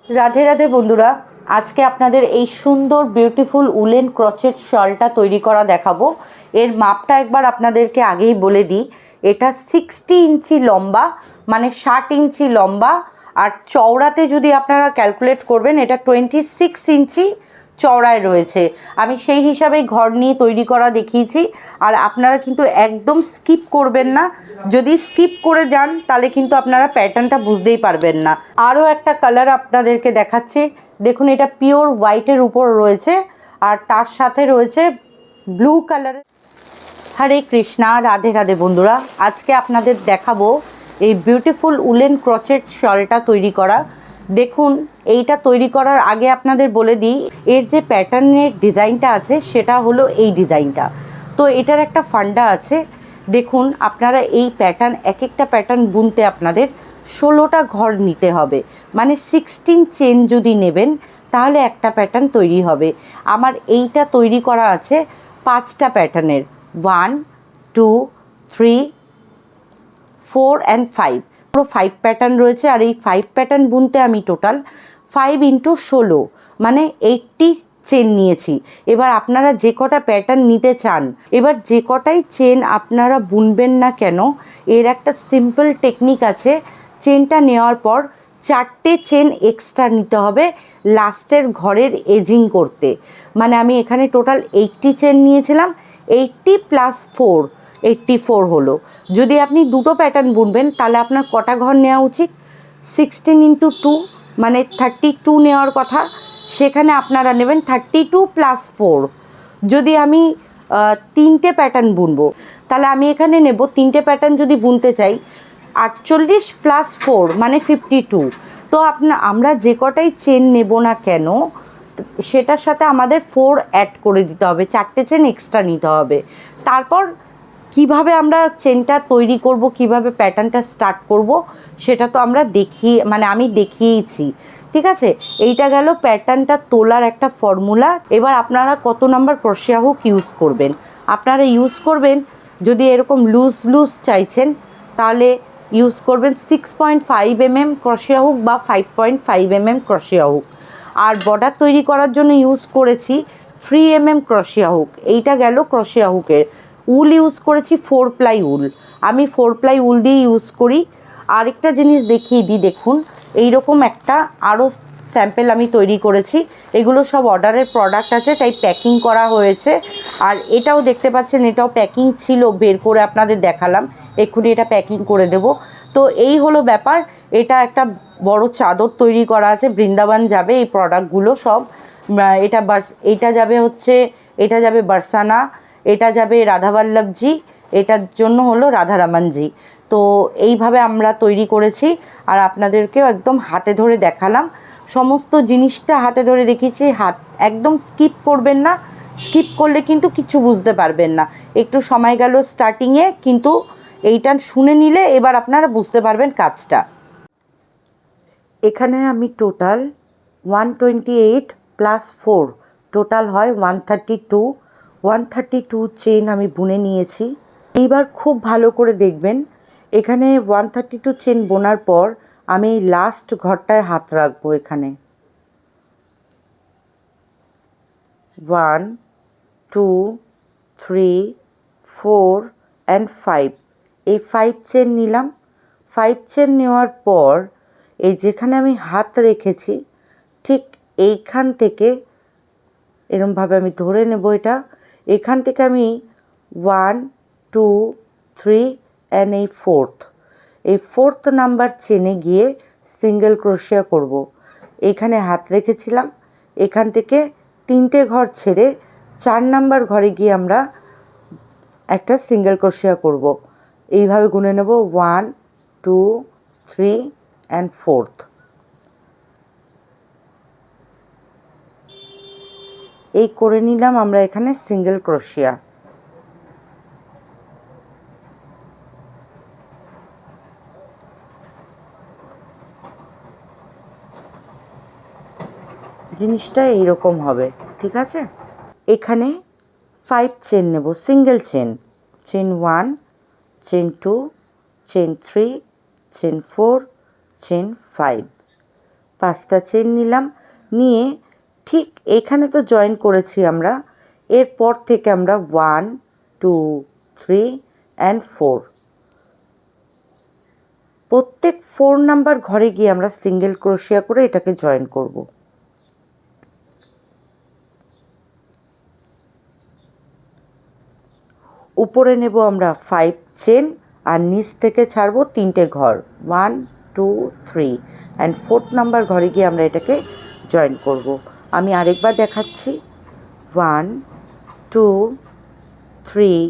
রাধে রাধে বন্ধুরা, আজকে আপনাদের এই সুন্দর বিউটিফুল উলেন ক্রচেট শলটা তৈরি করা দেখাবো। এর মাপটা একবার আপনাদেরকে আগেই বলে দিই। এটা 60 ইঞ্চি লম্বা, মানে 60 ইঞ্চি লম্বা, আর চওড়াতে যদি আপনারা ক্যালকুলেট করবেন এটা 26 ইঞ্চি চওড়ায় রয়েছে। আমি সেই হিসাবেই ঘর নিয়ে তৈরি করা দেখিয়েছি। আর আপনারা কিন্তু একদম স্কিপ করবেন না, যদি স্কিপ করে যান তাহলে কিন্তু আপনারা প্যাটার্নটা বুঝতেই পারবেন না। আরও একটা কালার আপনাদেরকে দেখাচ্ছি, দেখুন এটা পিওর হোয়াইটের উপর রয়েছে আর তার সাথে রয়েছে ব্লু কালারের। হরে কৃষ্ণা, রাধে রাধে বন্ধুরা, আজকে আপনাদের দেখাবো এই বিউটিফুল উলেন ক্রচেট শলটা তৈরি করা। দেখুন, এইটা তৈরি করার আগে আপনাদের বলে দিই, এর যে প্যাটার্নের ডিজাইনটা আছে সেটা হলো এই ডিজাইনটা। তো এটার একটা ফান্ডা আছে। দেখুন, আপনারা এই প্যাটার্ন, এক একটা প্যাটার্ন বুনতে আপনাদের 16টা ঘর নিতে হবে, মানে 16 চেন যদি নেবেন তাহলে একটা প্যাটার্ন তৈরি হবে। আমার এইটা তৈরি করা আছে 5টা প্যাটার্নের, 1 2 3 4 অ্যান্ড 5, পুরো 5 প্যাটার্ন রয়েছে। আর এই 5 প্যাটার্ন বুনতে আমি টোটাল 5 ইন্টু 16 মানে 80 চেন নিয়েছি। এবার আপনারা যে কটা প্যাটার্ন নিতে চান, এবার যে কটাই চেন আপনারা বুনবেন না কেন, এর একটা সিম্পল টেকনিক আছে। চেনটা নেওয়ার পর 4টে চেন এক্সট্রা নিতে হবে লাস্টের ঘরের এজিং করতে। মানে আমি এখানে টোটাল 80 চেন নিয়েছিলাম, 80 প্লাস 4 84 হলো। যদি আপনি দুটো প্যাটার্ন বুনবেন তাহলে আপনার কটা ঘর নেওয়া উচিত? 16 ইন্টু 2 মানে 32 নেওয়ার কথা, সেখানে আপনারা নেবেন 32 প্লাস 4। যদি আমি 3টে প্যাটার্ন বুনবো তাহলে আমি এখানে নেব, 3টে প্যাটার্ন যদি বুনতে চাই 48 প্লাস 4 মানে 52। তো আমরা যে কটাই চেন নেব না কেন সেটার সাথে আমাদের 4 অ্যাড করে দিতে হবে, 4টে চেন এক্সট্রা নিতে হবে। তারপর কিভাবে আমরা চেনটা তৈরি করব, কিভাবে প্যাটার্নটা স্টার্ট করব, সেটা তো আমরা আমি দেখিয়েইছি। ঠিক আছে, এইটা গেল প্যাটার্নটা তোলার একটা ফর্মুলা। এবার আপনারা কত নাম্বার ক্রোশিয়া হুক ইউজ করবেন, আপনারা ইউজ করবেন যদি এরকম লুজ লুজ চাইছেন তাহলে ইউজ করবেন 6.5 mm ক্রোশিয়া হুক বা 5.5 mm ক্রোশিয়া হুক। আর বর্ডার তৈরি করার জন্য ইউজ করেছি 3 mm ক্রোশিয়া হুক। এইটা গেল ক্রোশিয়া হুকের। উল ইউজ করেছি 4 প্লাই উল, আমি 4 প্লাই উল দিয়ে ইউজ করি। আরেকটা জিনিস দেখিয়ে দিই, দেখুন এইরকম একটা আরও স্যাম্পেল আমি তৈরি করেছি। এগুলো সব অর্ডারের প্রোডাক্ট আছে, তাই প্যাকিং করা হয়েছে। আর এটাও দেখতে পাচ্ছেন, এটাও প্যাকিং ছিল, বের করে আপনাদের দেখালাম, এক্ষুনি এটা প্যাকিং করে দেব। তো এই হলো ব্যাপার। এটা একটা বড় চাদর তৈরি করা আছে, বৃন্দাবন যাবে এই প্রোডাক্টগুলো সব। এটা যাবে হচ্ছে, এটা যাবে বারসানা, এটা যাবে রাধাবল্লভজি, এটার জন্য হলো রাধারামনজি। তো এইভাবে আমরা তৈরি করেছি আর আপনাদেরকেও একদম হাতে ধরে দেখালাম, সমস্ত জিনিসটা হাতে ধরে দেখিয়েছি। একদম স্কিপ করবেন না, স্কিপ করলে কিন্তু কিছু বুঝতে পারবেন না। একটু সময় গেল স্টার্টিংয়ে, কিন্তু এইটা শুনে নিলে এবার আপনারা বুঝতে পারবেন কাজটা। এখানে আমি টোটাল 128 প্লাস 4 টোটাল হয় 132 চেন আমি বুনে নিয়েছি। এইবার খুব ভালো করে দেখবেন, এখানে 132 চেন বোনার পর আমি এই লাস্ট ঘরটায় হাত রাখবো। এখানে 1 2 3 4 অ্যান্ড 5, এই 5 চেন নিলাম। 5 চেন নেওয়ার পর এই যেখানে আমি হাত রেখেছি ঠিক এইখান থেকে এরমভাবে আমি ধরে নেব এটা। এখান থেকে আমি 1 2 3 অ্যান্ড এই ফোর্থ নাম্বার চেনে গিয়ে সিঙ্গেল ক্রোশিয়া করব। এখানে হাত রেখেছিলাম, এখান থেকে 3টে ঘর ছেড়ে 4 নাম্বার ঘরে গিয়ে আমরা একটা সিঙ্গেল ক্রোশিয়া করব। এইভাবে গুনে নেব 1 2 3 অ্যান্ড 4। এই করে নিলাম আমরা এখানে সিঙ্গেল ক্রোশিয়া। জিনিসটা এইরকম হবে, ঠিক আছে। এখানে 5 চেন নেব, single chain, chain 1 chain 2 chain 3 chain 4 chain 5, 5টা চেন নিলাম, নিয়ে ঠিক এখানে তো জয়েন করেছি আমরা, এরপর থেকে আমরা 1 2 3 and 4 প্রত্যেক 4 নাম্বার ঘরে গিয়ে আমরা সিঙ্গেল ক্রোশিয়া করে এটাকে জয়েন করব। উপরে নেব আমরা 5 চেন আর নিচ থেকে ছাড়বো 3টে ঘর, 1 2 3 অ্যান্ড 4th নাম্বার ঘরে গিয়ে আমরা এটাকে জয়েন করব। আমি আরেকবার দেখাচ্ছি, 1 2 3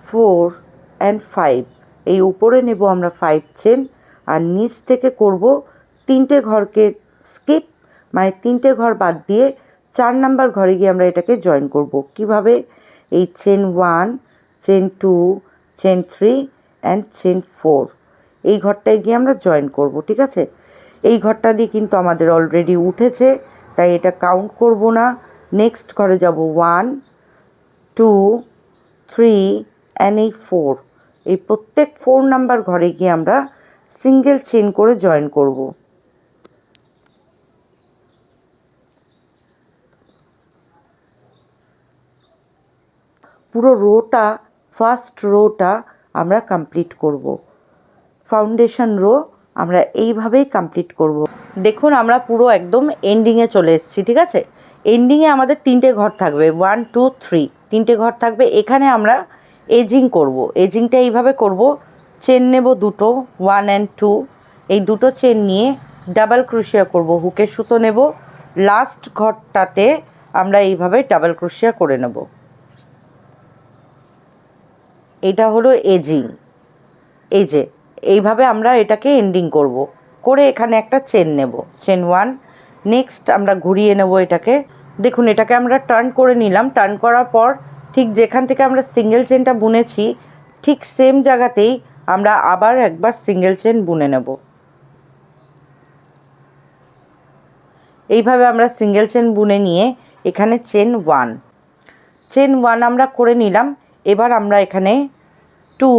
4 অ্যান্ড 5। এই উপরে নেব আমরা 5 চেন আর নিচ থেকে করব 3টে ঘরকে স্কিপ, মানে 3টে ঘর বাদ দিয়ে 4 নাম্বার ঘরে গিয়ে আমরা এটাকে জয়েন করব। কিভাবে? এই chain 1 chain 2 chain 3 and chain 4 এই ঘরটায় গিয়ে আমরা জয়েন করব। ঠিক আছে, এই ঘরটা দিয়ে কিন্তু আমাদের অলরেডি উঠেছে, তাই এটা কাউন্ট করব না। নেক্সট ঘরে যাব 1 2 3 অ্যান্ড এই 4, এই প্রত্যেক 4 নাম্বার ঘরে গিয়ে আমরা সিঙ্গেল চেন করে জয়েন করব। পুরো রোটা, ফার্স্ট রোটা আমরা কমপ্লিট করব। ফাউন্ডেশন রো আমরা এইভাবেই কমপ্লিট করব। দেখুন আমরা পুরো একদম এন্ডিংয়ে চলে এসেছি। ঠিক আছে, এন্ডিংয়ে আমাদের 3টে ঘর থাকবে, 1 2 3 3টে ঘর থাকবে। এখানে আমরা এজিং করব। এজিংটা এইভাবে করব, চেন নেব দুটো 1 and 2, এই দুটো চেন নিয়ে ডাবল ক্রোশিয়া করব, হুকের সুতো নেব, লাস্ট ঘরটাতে আমরা এইভাবে ডাবল ক্রোশিয়া করে নেব। এটা হলো এজিং। এই যে এইভাবে আমরা এটাকে এন্ডিং করব, করে এখানে একটা চেন নেব, চেন 1। নেক্সট আমরা ঘুরিয়ে নেব এটাকে। দেখুন এটাকে আমরা টার্ন করে নিলাম। টার্ন করার পর ঠিক যেখান থেকে আমরা সিঙ্গেল চেনটা বুনেছি ঠিক সেম জায়গাতেই আমরা আবার একবার সিঙ্গেল চেন বুনে নেব। এইভাবে আমরা সিঙ্গেল চেন বুনে নিয়ে এখানে চেন 1 আমরা করে নিলাম। এবার আমরা এখানে 2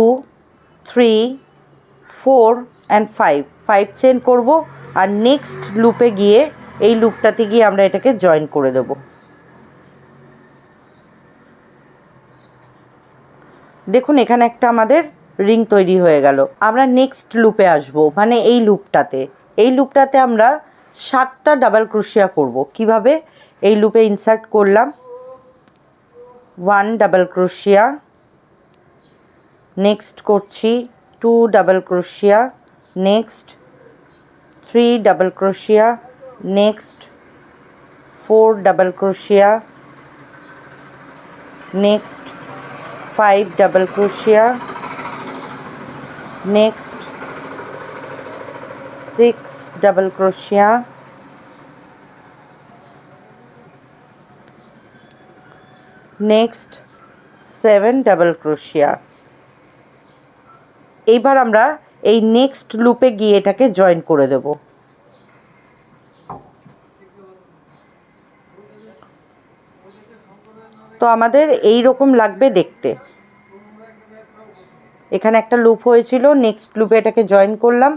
3 4 and 5 চেন করব আর নেক্সট লুপে গিয়ে এই লুপটাতে গিয়ে আমরা এটাকে জয়েন করে দেব। দেখুন এখানে একটা আমাদের রিং তৈরি হয়ে গেল। আমরা নেক্সট লুপে আসব, মানে এই লুপটাতে আমরা 7টা ডাবল ক্রোশিয়া করব। কিভাবে? এই লুপে ইনসার্ট করলাম, 1 ডাবল ক্রোশিয়া, নেক্সট করছি 2 double crochet, next 3 double crochet, next 4 double crochet, next 5 double crochet, next 6 double crochet, next 7 double crochet. এইবার আমরা এই নেক্সট লুপে গিয়ে এটাকে জয়েন করে দেব। তো আমাদের এই রকম লাগবে দেখতে। এখানে একটা লুপ হয়েছিল, নেক্সট লুপে এটাকে জয়েন করলাম,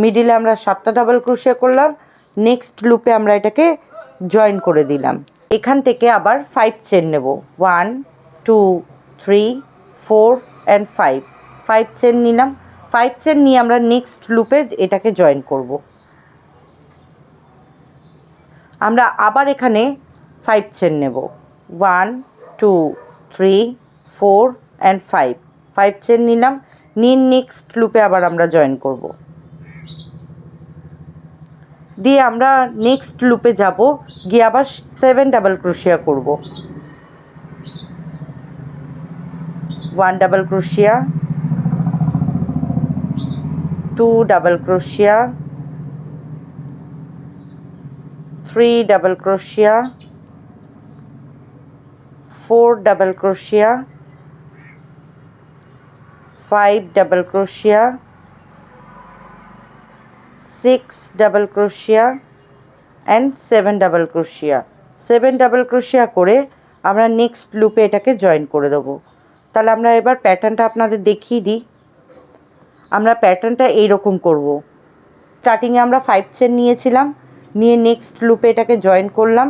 মিডিলে আমরা 7টা ডাবল ক্রোশিয়া করলাম, নেক্সট লুপে আমরা এটাকে জয়েন করে দিলাম। এখান থেকে আবার 5 চেন নেব, 1 2 3 4 and 5 চেন নিলাম। 5 চেন নিয়ে আমরা নেক্সট লুপে এটাকে জয়েন করব। আমরা আবার এখানে 5 চেন নেব, 1 2 3 4 and 5 চেন নিলাম, নিয়ে নেক্সট লুপে আবার আমরা জয়েন করব। দিয়ে আমরা নেক্সট লুপে যাব, গিয়ে আবার 7 ডাবল ক্রোশিয়া করব, 1 double crochet, 2 double crochet, 3 double crochet, 4 double crochet, 5 double crochet, 6 double crochet and 7 double crochet. 7 double crochet করে আমরা নেক্সট লুপে এটাকে জয়েন করে দেবো। তাহলে আমরা এবার প্যাটার্নটা আপনাদের দেখিয়ে দিই। আমরা প্যাটার্নটা এইরকম করব। স্টার্টিংয়ে আমরা 5 চেন নিয়েছিলাম, নিয়ে নেক্সট লুপে এটাকে জয়েন করলাম,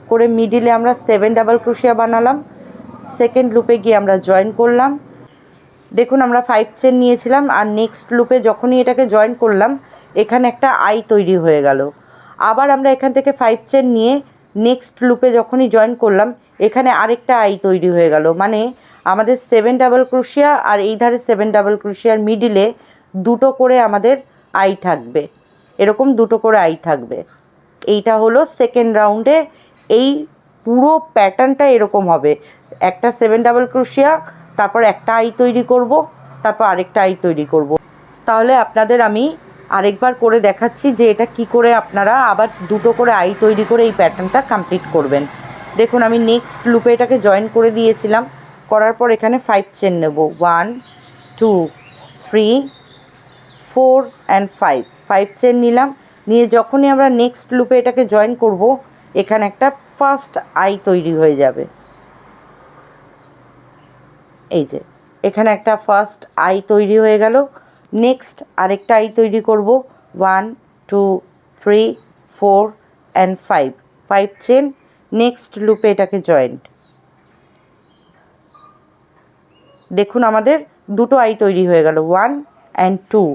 করে মিডিলে আমরা 7 ডাবল ক্রোশিয়া বানালাম। সেকেন্ড লুপে গিয়ে আমরা জয়েন করলাম। দেখুন আমরা 5 চেন নিয়েছিলাম, আর নেক্সট লুপে যখনই এটাকে জয়েন করলাম এখানে একটা আই তৈরি হয়ে গেল। আবার আমরা এখান থেকে 5 চেন নিয়ে নেক্সট লুপে যখনই জয়েন করলাম এখানে আরেকটা আই তৈরি হয়ে গেল। মানে আমাদের 7 ডাবল ক্রোশিয়া আর এই ধারে 7 ডাবল ক্রোশিয়ার মিডিলে দুটো করে আমাদের আই থাকবে, এরকম দুটো করে আই থাকবে। এইটা হলো সেকেন্ড রাউন্ডে। এই পুরো প্যাটার্নটা এরকম হবে, একটা 7 ডাবল ক্রোশিয়া, তারপর একটা আই তৈরি করব, তারপর আরেকটা আই তৈরি করব। তাহলে আপনাদের আমি আরেকবার করে দেখাচ্ছি যে এটা কি করে আপনারা আবার দুটো করে আই তৈরি করে এই প্যাটার্নটা কমপ্লিট করবেন। দেখুন আমি নেক্সট লুপে এটাকে জয়েন করে দিয়েছিলাম, করার পর এখানে 5 চেন নেব, 1 2 3 4 অ্যান্ড 5 চেন নিলাম। নিয়ে যখনই আমরা নেক্সট লুপে এটাকে জয়েন করব এখানে একটা ফার্স্ট আই তৈরি হয়ে যাবে। এই যে এখানে একটা ফার্স্ট আই তৈরি হয়ে গেল। নেক্সট আরেকটা আই তৈরি করব, 1 2 3 4 অ্যান্ড 5 চেন। নেক্সট লুপে এটাকে জয়েন্ট। দেখুন আমাদের দুটো আই তৈরি হয়ে গেল, 1 অ্যান্ড 2।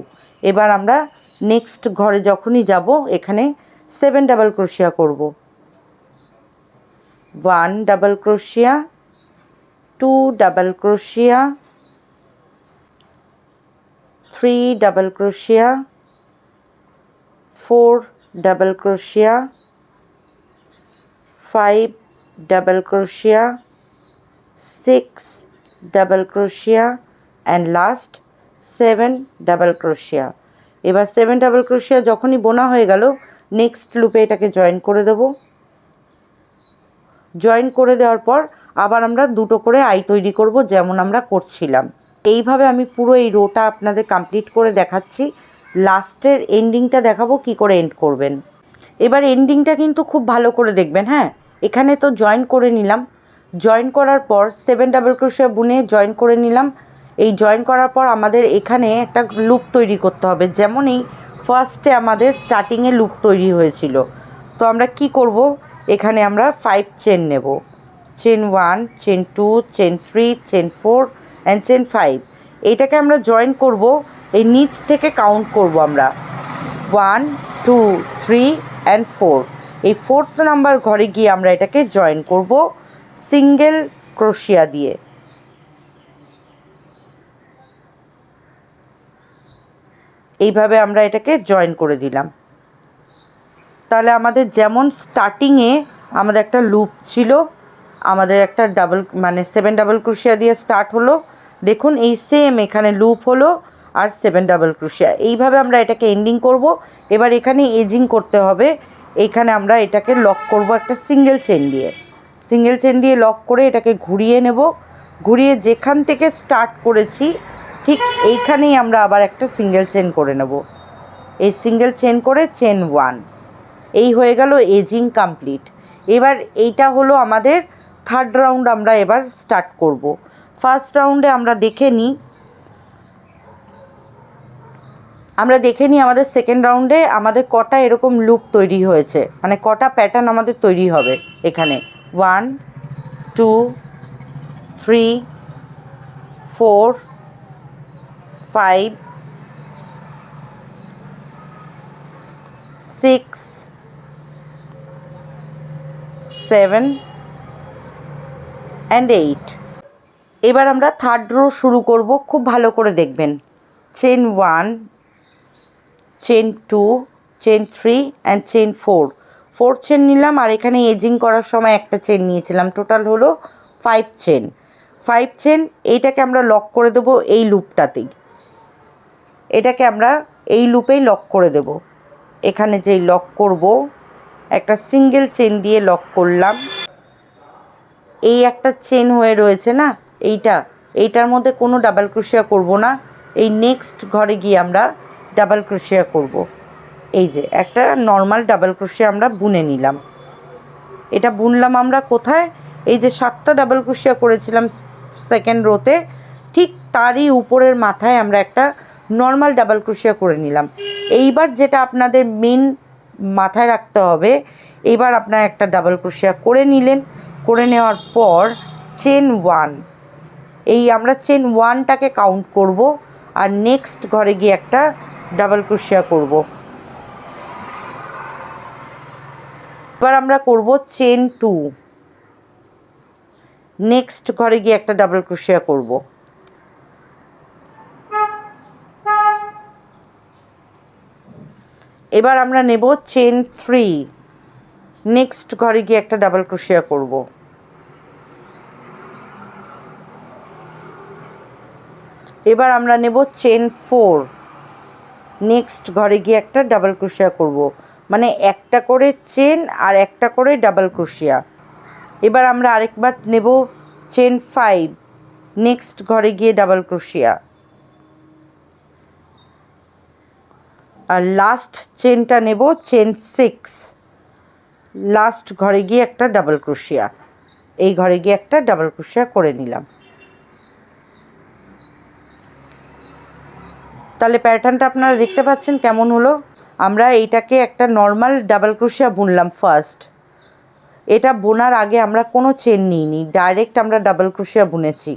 এবার আমরা নেক্সট ঘরে যখনই যাব এখানে 7 ডাবল ক্রোশিয়া করব, 1 double crochet, 2 double crochet, 3 double crochet, 4 double crochet, 5 double crochet, 6 double crochet and last 7 double crochet. এবার 7 ডাবল ক্রোশিয়া যখনই বোনা হয়ে গেল নেক্সট লুপে এটাকে জয়েন করে দেব। জয়েন করে দেওয়ার পর আবার আমরা দুটো করে আই তৈরি করব যেমন আমরা করছিলাম। এইভাবে আমি পুরো এই রোটা আপনাদের কমপ্লিট করে দেখাচ্ছি। লাস্টের এন্ডিংটা দেখাবো কি করে এন্ড করবেন। এবার এন্ডিংটা কিন্তু খুব ভালো করে দেখবেন। হ্যাঁ, এখানে তো জয়েন করে নিলাম, জয়েন করার পর 7 ডাবল ক্রোশিয়া বুনে জয়েন করে নিলাম। এই জয়েন করার পর আমাদের এখানে একটা লুপ তৈরি করতে হবে, যেমন এই ফার্স্টে আমাদের স্টার্টিংয়ে লুপ তৈরি হয়েছিল। তো আমরা কি করব, এখানে আমরা 5 চেন নেব, chain 1, chain 2, chain 3, chain 4 and chain 5। এইটাকে আমরা জয়েন করব, এই নিচ থেকে কাউন্ট করব আমরা 1 2 3 অ্যান্ড 4। এই 4th নাম্বার ঘরে গিয়ে আমরা এটাকে জয়েন করব সিঙ্গেল ক্রোশিয়া দিয়ে। এইভাবে আমরা এটাকে জয়েন করে দিলাম। তাহলে আমাদের যেমন স্টার্টিংয়ে আমাদের একটা লুপ ছিল, আমাদের একটা ডাবল মানে 7 ডাবল ক্রোশিয়া দিয়ে স্টার্ট হলো, দেখুন এই সেম এখানে লুপ হলো আর 7 ডাবল ক্রোশিয়া। এইভাবে আমরা এটাকে এন্ডিং করব। এবার এখানে এজিং করতে হবে, এইখানে আমরা এটাকে লক করব একটা সিঙ্গেল চেন দিয়ে। সিঙ্গেল চেন দিয়ে লক করে এটাকে ঘুরিয়ে নেব, ঘুরিয়ে যেখান থেকে স্টার্ট করেছি ঠিক এইখানেই আমরা আবার একটা সিঙ্গেল চেন করে নেব। এই সিঙ্গেল চেন করে চেন 1। এই হয়ে গেল এজিং কমপ্লিট। এবার এইটা হলো আমাদের থার্ড রাউন্ড। আমরা এবার স্টার্ট করব। ফার্স্ট রাউন্ডে আমরা দেখে নিই আমাদের সেকেন্ড রাউন্ডে আমাদের কটা এরকম লুপ তৈরি হয়েছে, মানে কটা প্যাটার্ন আমাদের তৈরি হবে। এখানে 1 2 3 4 5 6 7 অ্যান্ড 8। এবার আমরা থার্ড রো শুরু করব, খুব ভালো করে দেখবেন। Chain 1, chain 2, chain 3 and chain 4 chain নিলাম, আর এখানে এজিং করার সময় একটা চেন নিয়েছিলাম। টোটাল হলো 5 চেন। এইটাকে আমরা লক করে দেবো এই লুপটাতেই, এটাকে আমরা এই লুপেই লক করে দেব। এখানে যেই লক করব একটা সিঙ্গেল চেন দিয়ে লক করলাম। এই একটা চেন হয়ে রয়েছে না, এইটার মধ্যে কোনো ডাবল ক্রোশিয়া করব না। এই নেক্সট ঘরে গিয়ে আমরা ডাবল ক্রোশিয়া করব। এই যে একটা নর্মাল ডাবল ক্রোশিয়া আমরা বুনে নিলাম। এটা বুনলাম আমরা কোথায়, এই যে 7টা ডাবল ক্রোশিয়া করেছিলাম সেকেন্ড রোতে, ঠিক তারই উপরের মাথায় আমরা একটা নর্মাল ডাবল ক্রোশিয়া করে নিলাম। এইবার যেটা আপনাদের মেন মাথায় রাখতে হবে। এবার আপনার একটা ডাবল ক্রোশিয়া করে নিলেন, করে নেওয়ার পর চেন 1, এই আমরা চেন 1টাকে কাউন্ট করব আর নেক্সট ঘরে গিয়ে একটা ডাবল ক্রোশিয়া করব। এবার আমরা করব চেন 2, নেক্সট ঘরে গিয়ে একটা ডাবল ক্রোশিয়া করব। এবার আমরা নেব চেন 3, নেক্সট ঘরে গিয়ে একটা ডাবল ক্রোশিয়া করব। এবার আমরা নেব চেন 4, নেক্সট ঘরে গিয়ে একটা ডাবল ক্রোশিয়া করব, মানে একটা করে চেন আর একটা করে ডাবল ক্রোশিয়া। এবার আমরা আরেকবার নেব চেন 5, নেক্সট ঘরে গিয়ে ডাবল ক্রোশিয়া, আর লাস্ট চেনটা নেব চেন 6, লাস্ট ঘরে গিয়ে একটা ডাবল ক্রোশিয়া। এই ঘরে গিয়ে একটা ডাবল ক্রোশিয়া করে নিলাম। তাহলে প্যাটার্নটা আপনারা দেখতে পাচ্ছেন কেমন হলো। আমরা এইটাকে একটা নর্মাল ডাবল ক্রোশিয়া বুনলাম ফার্স্ট। এটা বোনার আগে আমরা কোনো চেন নিইনি, ডাইরেক্ট আমরা ডাবল ক্রোশিয়া বুনেছি।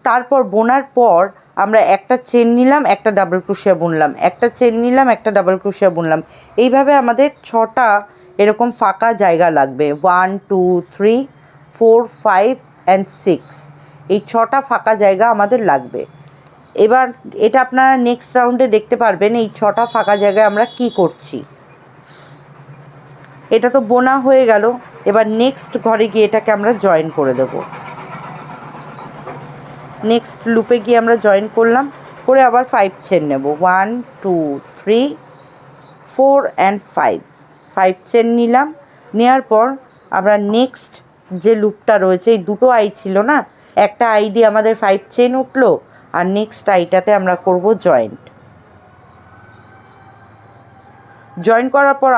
তারপর বোনার পর আমরা একটা চেন নিলাম, একটা ডাবল ক্রোশিয়া বুনলাম, একটা চেন নিলাম, একটা ডাবল ক্রোশিয়া বুনলাম। এইভাবে আমাদের 6টা এরকম ফাঁকা জায়গা লাগবে, 1 2 3 4 5 অ্যান্ড 6, এই 6টা ফাঁকা জায়গা আমাদের লাগবে। এবার এটা আপনারা নেক্সট রাউন্ডে দেখতে পারবেন এই 6টা ফাঁকা জায়গায় আমরা কি করছি। এটা তো বোনা হয়ে গেল। এবার নেক্সট ঘরে গিয়ে এটাকে আমরা জয়েন করে দেব। নেক্সট লুপে গিয়ে আমরা জয়েন করলাম, করে আবার 5 চেন নেব, 1 2 3 4 অ্যান্ড 5 চেন নিলাম। নেওয়ার পর আমরা নেক্সট যে লুপটা রয়েছে, এই দুটো আই ছিল না, একটা আই দিয়ে আমাদের 5 চেন উঠলো, আর নেক্সট আইটাতে আমরা করব জয়েন্ট। জয়েন করার পর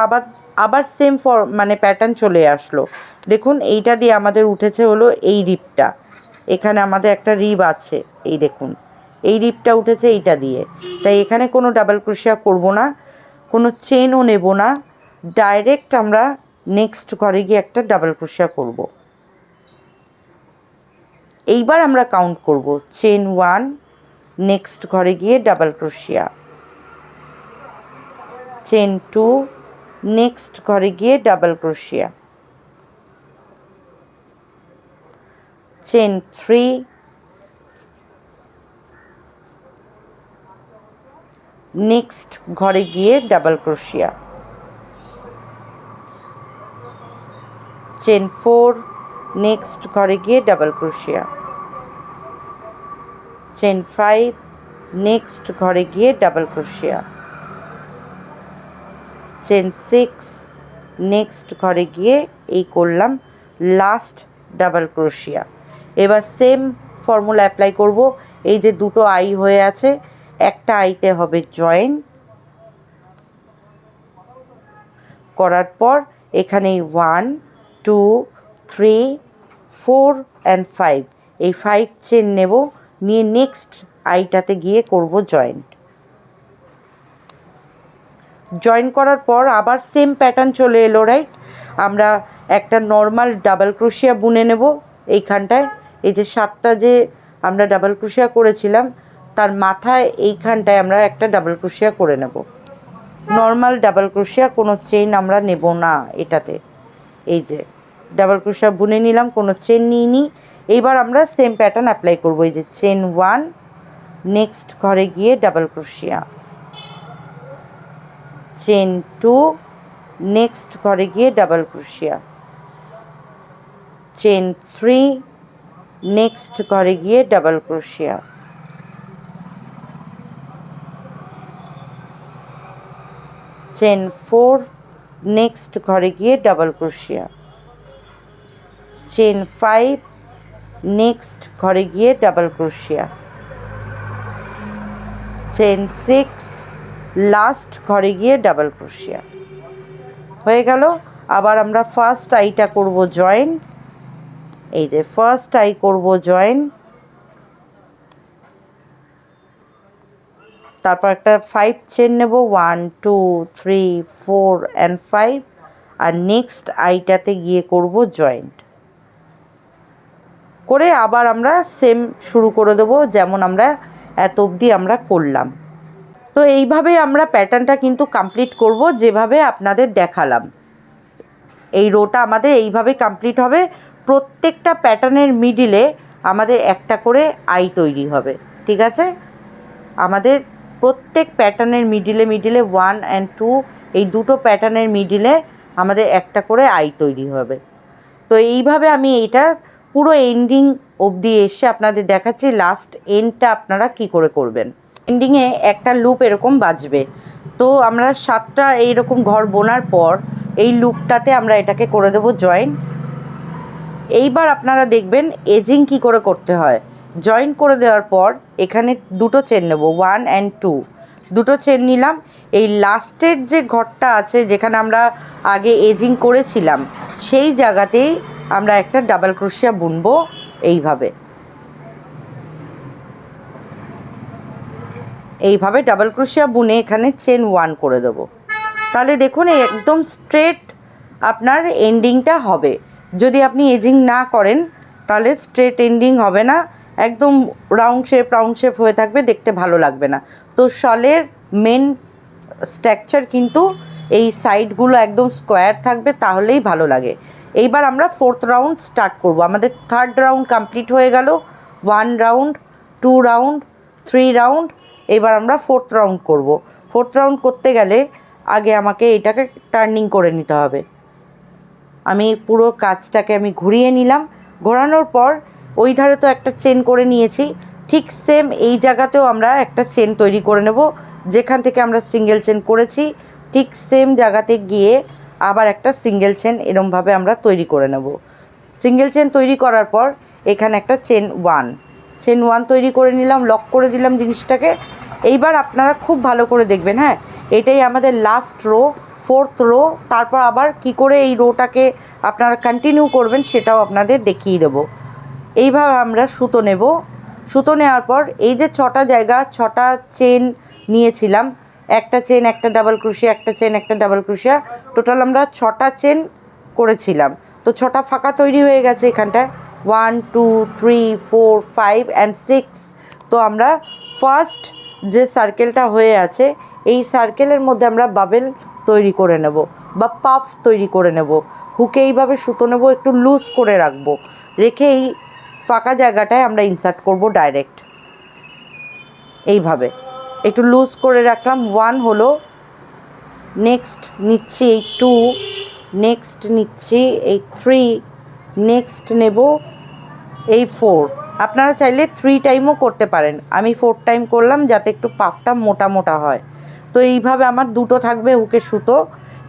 আবার সেম মানে প্যাটার্ন চলে আসলো। দেখুন এইটা দিয়ে আমাদের উঠেছে হলো এই রিপটা, এখানে আমাদের একটা রিপ আছে, এই দেখুন এই রিপটা উঠেছে এইটা দিয়ে। তাই এখানে কোনো ডাবল ক্রোশিয়া করব না, কোনো চেনও নেব না, ডাইরেক্ট আমরা নেক্সট ঘরে গিয়ে একটা ডাবল ক্রোশিয়া করব। এইবার আমরা কাউন্ট করব চেন 1, নেক্সট ঘরে গিয়ে ডাবল ক্রোশিয়া, চেন 2, নেক্সট ঘরে গিয়ে ডাবল ক্রোশিয়া, চেন 3, নেক্সট ঘরে গিয়ে ডাবল ক্রোশিয়া, চেন 4, নেক্সট ঘরে গিয়ে ডাবল ক্রোশিয়া, চেন 5, নেক্সট ঘরে গিয়ে ডাবল ক্রোশিয়া, চেন 6, নেক্সট ঘরে গিয়ে এই করলাম লাস্ট ডাবল ক্রোশিয়া। এবার সেম ফর্মুলা অ্যাপ্লাই করব। এই যে দুটো আই হয়ে আছে, একটা আইতে হবে জয়েন, করার পর এখানে 1 2 3 4 অ্যান্ড 5, এই 5 চেন নেব, নিয়ে নেক্সট আইটাতে গিয়ে করব জয়েন্ট। জয়েন করার পর আবার সেম প্যাটার্ন চলে এলো, রাইট? আমরা একটা নর্মাল ডাবল ক্রোশিয়া বুনে নেব এইখানটায়। এই যে 7টা যে আমরা ডাবল ক্রোশিয়া করেছিলাম, তার মাথায় এইখানটায় আমরা একটা ডাবল ক্রোশিয়া করে নেব, নর্মাল ডাবল ক্রোশিয়া, কোনো চেন আমরা নেব না এটাতে। এই যে ডাবল ক্রোশিয়া বুনে নিলাম, কোনো চেন নিইনি। এইবার আমরা সেম প্যাটার্ন অ্যাপ্লাই করব। এই যে চেন 1, নেক্সট ঘরে গিয়ে ডাবল ক্রোশিয়া, চেন 2, নেক্সট ঘরে গিয়ে ডাবল ক্রোশিয়া, চেন 3, নেক্সট ঘরে গিয়ে ডাবল ক্রোশিয়া, চেন 4, নেক্সট ঘরে গিয়ে ডাবল ক্রোশিয়া, চেন 5, নেক্সট ঘরে গিয়ে ডাবল ক্রোশিয়া, চেন 6, লাস্ট ঘরে গিয়ে ডাবল ক্রোশিয়া। হয়ে গেল। আবার আমরা ফার্স্ট আইটা করব জয়েন, এই যে ফার্স্ট আই করব জয়েন, তারপর একটা 5 চেন নেব, 1 2 3 4 অ্যান্ড 5। আর নেক্সট আইটাতে গিয়ে করব জয়েন্ট করে আবার আমরা সেম শুরু করে দেবো যেমন আমরা এত অবধি আমরা করলাম। তো এইভাবে আমরা প্যাটার্নটা কিন্তু কমপ্লিট করব যেভাবে আপনাদের দেখালাম। এই রোটা আমাদের এইভাবে কমপ্লিট হবে। প্রত্যেকটা প্যাটার্নের মিডিলে আমাদের একটা করে আই তৈরি হবে, ঠিক আছে? আমাদের প্রত্যেক প্যাটার্নের মিডিলে 1 অ্যান্ড 2 এই দুটো প্যাটার্নের মিডিলে আমাদের একটা করে আই তৈরি হবে। তো এইভাবে আমি এইটার পুরো এন্ডিং অবধি এসে আপনাদের দেখাচ্ছি লাস্ট এন্ডটা আপনারা কি করে করবেন। এন্ডিংয়ে একটা লুপ এরকম বাজবে। তো আমরা 7টা এইরকম ঘর বোনার পর এই লুপটাতে আমরা এটাকে করে দেব জয়েন। এইবার আপনারা দেখবেন এজিং কি করে করতে হয়। জয়েন করে দেওয়ার পর এখানে দুটো চেন নেব, 1 অ্যান্ড 2 দুটো চেন নিলাম। এই লাস্টের যে ঘরটা আছে যেখানে আমরা আগে এজিং করেছিলাম সেই জায়গাতেই আমরা একটা ডাবল ক্রোশিয়া বুনবো এইভাবে ডাবল ক্রোশিয়া বুনে এখানে চেন 1 করে দেবো। তাহলে দেখুন এই একদম স্ট্রেট আপনার এন্ডিংটা হবে। যদি আপনি এজিং না করেন তাহলে স্ট্রেট এন্ডিং হবে না, একদম রাউন্ড শেপ হয়ে থাকবে, দেখতে ভালো লাগবে না। তো শলের মেন স্ট্রাকচার কিন্তু এই সাইডগুলো একদম স্কোয়ার থাকবে, তাহলেই ভালো লাগে। এইবার আমরা 4th রাউন্ড স্টার্ট করব। আমাদের 3rd রাউন্ড কমপ্লিট হয়ে গেল। 1 রাউন্ড, 2 রাউন্ড, 3 রাউন্ড। এবার আমরা 4th রাউন্ড করব। 4th রাউন্ড করতে গেলে আগে আমাকে এটাকে টার্নিং করে নিতে হবে। আমি পুরো কাজটাকে আমি ঘুরিয়ে নিলাম। ঘোরানোর পর ওই ধারে তো একটা চেন করে নিয়েছি, ঠিক সেম এই জায়গাতেও আমরা একটা চেন তৈরি করে নেব। যেখান থেকে আমরা সিঙ্গেল চেন করেছি ঠিক সেম জায়গাতে গিয়ে আবার একটা সিঙ্গেল চেন এরমভাবে আমরা তৈরি করে নেব। সিঙ্গেল চেন তৈরি করার পর এখানে একটা চেন 1 তৈরি করে নিলাম, লক করে দিলাম জিনিসটাকে। এইবার আপনারা খুব ভালো করে দেখবেন, হ্যাঁ, এটাই আমাদের লাস্ট রো, 4th রো। তারপর আবার কি করে এই রোটাকে আপনারা কন্টিনিউ করবেন সেটাও আপনাদের দেখিয়ে দেবো। এইভাবে আমরা সুতো নেব। সুতো নেওয়ার পর এই যে 6টা জায়গা 6টা চেন নিয়েছিলাম, একটা চেন একটা ডাবল ক্রোশিয়া, একটা চেন একটা ডাবল ক্রোশিয়া, টোটাল আমরা 6টা চেন করেছিলাম। তো 6টা ফাঁকা তৈরি হয়ে গেছে এখানটায়, 1 2 3 4 5 অ্যান্ড 6। তো আমরা ফার্স্ট যে সার্কেলটা হয়ে আছে এই সার্কেলের মধ্যে আমরা বাবেল তৈরি করে নেব বা পাফ তৈরি করে নেব। হুকে এইভাবে সুতো নেব, একটু লুজ করে রাখবো, রেখে এই ফাঁকা জায়গাটায় আমরা ইনসার্ট করব ডাইরেক্ট। এইভাবে একটু লুজ করে রাখলাম। 1 হলো, নেক্সট নিচ্ছি এই 2, নেক্সট নিচ্ছি এই 3, নেক্সট নেব এই 4। আপনারা চাইলে 3 টাইমও করতে পারেন, আমি 4 টাইম করলাম যাতে একটু পাফটা মোটা মোটা হয়। তো এইভাবে আমার দুটো থাকবে হুকের সুতো,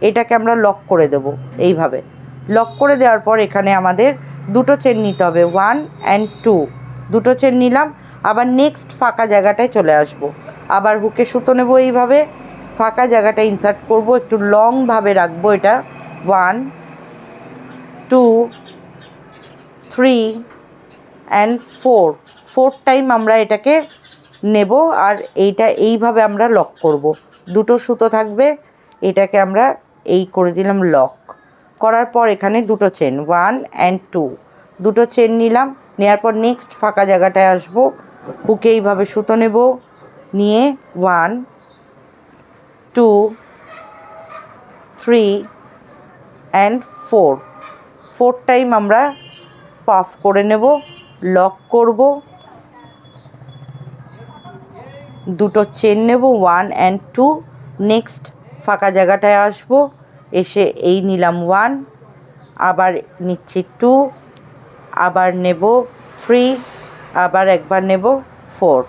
এটাকে আমরা লক করে দেব। এইভাবে লক করে দেওয়ার পর এখানে আমাদের দুটো চেন নিতে হবে, 1 অ্যান্ড 2 দুটো চেন নিলাম। আবার নেক্সট ফাঁকা জায়গাটায় চলে আসব, আবার হুকের সুতো নেব, এইভাবে ফাঁকা জায়গাটা ইনসার্ট করব, একটু লংভাবে রাখবো এটা। 1 2 3 অ্যান্ড 4 টাইম আমরা এটাকে নেব। আর এইটা এইভাবে আমরা লক করব, দুটো সুতো থাকবে, এটাকে আমরা এই করে দিলাম লক। করার পর এখানে দুটো চেন 1 অ্যান্ড 2 দুটো চেন নিলাম। নেওয়ার পর নেক্সট ফাঁকা জায়গাটায় আসবো, হুকে এইভাবে সুতো নেব, নিয়ে 1 2 3 অ্যান্ড 4 টাইম আমরা পাফ করে নেব, লক করব, দুটো চেন নেব 1 অ্যান্ড 2, নেক্সট ফাঁকা জায়গাটায় আসব, এসে এই নিলাম 1, আবার নিচ্ছি 2, আবার নেব 3, আবার একবার নেব 4।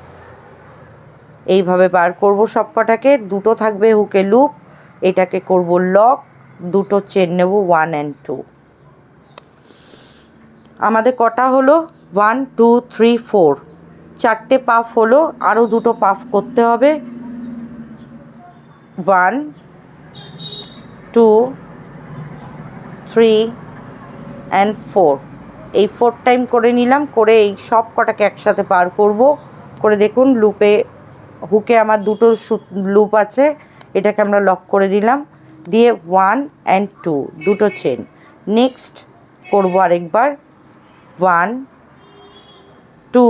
এইভাবে বার করব সবকটাকে। দুটো থাকবে হুকে লুপ, এটাকে করব লক, দুটো চেন নেব 1 অ্যান্ড 2। আমাদের কটা হলো? 1 2 3 4, 4টে পাফ হলো, আরও দুটো পাফ করতে হবে। 1 2 3 অ্যান্ড 4 এই 4 টাইম করে নিলাম। করে এই সব কটাকে একসাথে পার করব, করে দেখুন লুপে হুকে আমার দুটো লুপ আছে, এটাকে আমরা লক করে দিলাম, দিয়ে 1 and 2 দুটো চেন। নেক্সট করব আরেকবার 1 2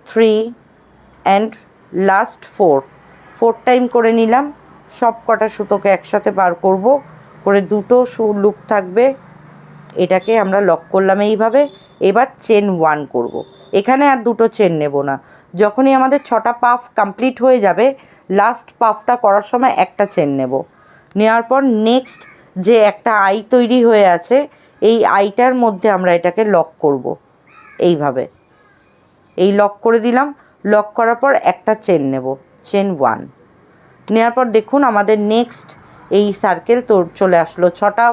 3 অ্যান্ড লাস্ট 4 টাইম করে নিলাম। সব কটা সুতোকে একসাথে বার করব, করে দুটো লুপ থাকবে, এটাকে আমরা লক করলাম এইভাবে। এবার চেন 1 করব। এখানে আর দুটো চেন নেব না। যখনই আমাদের 6টা পাফ কমপ্লিট হয়ে যাবে, লাস্ট পাফটা করার সময় একটা চেন নেব। নেওয়ার পর নেক্সট যে একটা আই তৈরি হয়ে আছে, এই আইটার মধ্যে আমরা এটাকে লক করব এইভাবে। এই লক করে দিলাম। লক করার পর একটা চেন নেব, চেন 1 নেওয়ার পর দেখুন আমাদের নেক্সট এই সার্কেল তো চলে আসলো, 6টা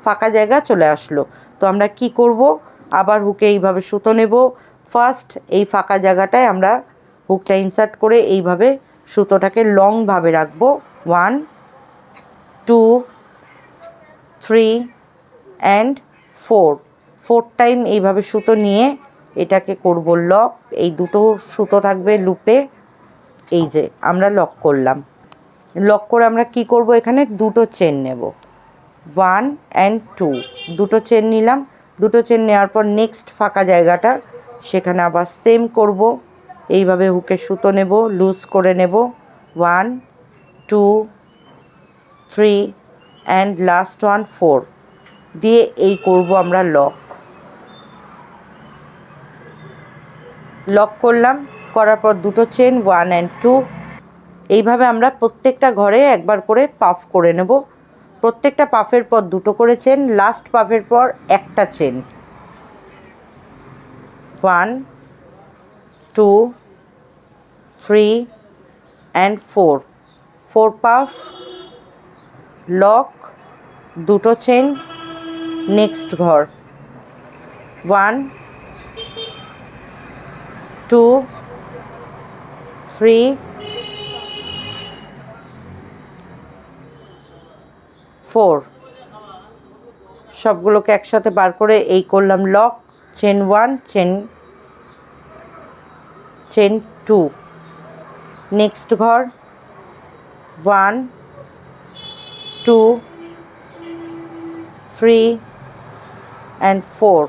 ফাঁকা জায়গা চলে আসলো। তো আমরা কি করব, আবার হুকে এইভাবে সুতো নেব। ফার্স্ট এই ফাঁকা জায়গাটায় আমরা হুকটা ইনসার্ট করে এইভাবে সুতোটাকে লংভাবে রাখবো। 1 2 3 অ্যান্ড 4 টাইম এইভাবে সুতো নিয়ে এটাকে করব লক। এই দুটো সুতো থাকবে লুপে, এই যে আমরা লক করলাম। লক করে আমরা কি করব, এখানে দুটো চেন নেব, 1 and 2 দুটো চেন নিলাম। দুটো চেন নেওয়ার পর নেক্সট ফাঁকা জায়গাটা, সেখানে আবার সেম করব। এইভাবে হুকে সুতো নেব, লুজ করে নেব, 1 2 3 অ্যান্ড লাস্ট 1 4 দিয়ে এই করব আমরা লক করলাম। করার পর দুটো চেন 1 and 2, এইভাবে আমরা প্রত্যেকটা ঘরে একবার করে পাফ করে নেব। প্রত্যেকটা পাফের পর দুটো করে চেন, লাস্ট পাফের পর একটা চেন, 1 2 3 and 4 পাফ, লক, দুটো চেন, নেক্সট ঘর 1 2 3 4 সবগুলোকে একসাথে বার করে এই করলাম লক, চেন 1 চেন 2, নেক্সট ঘর 1 2 3 and 4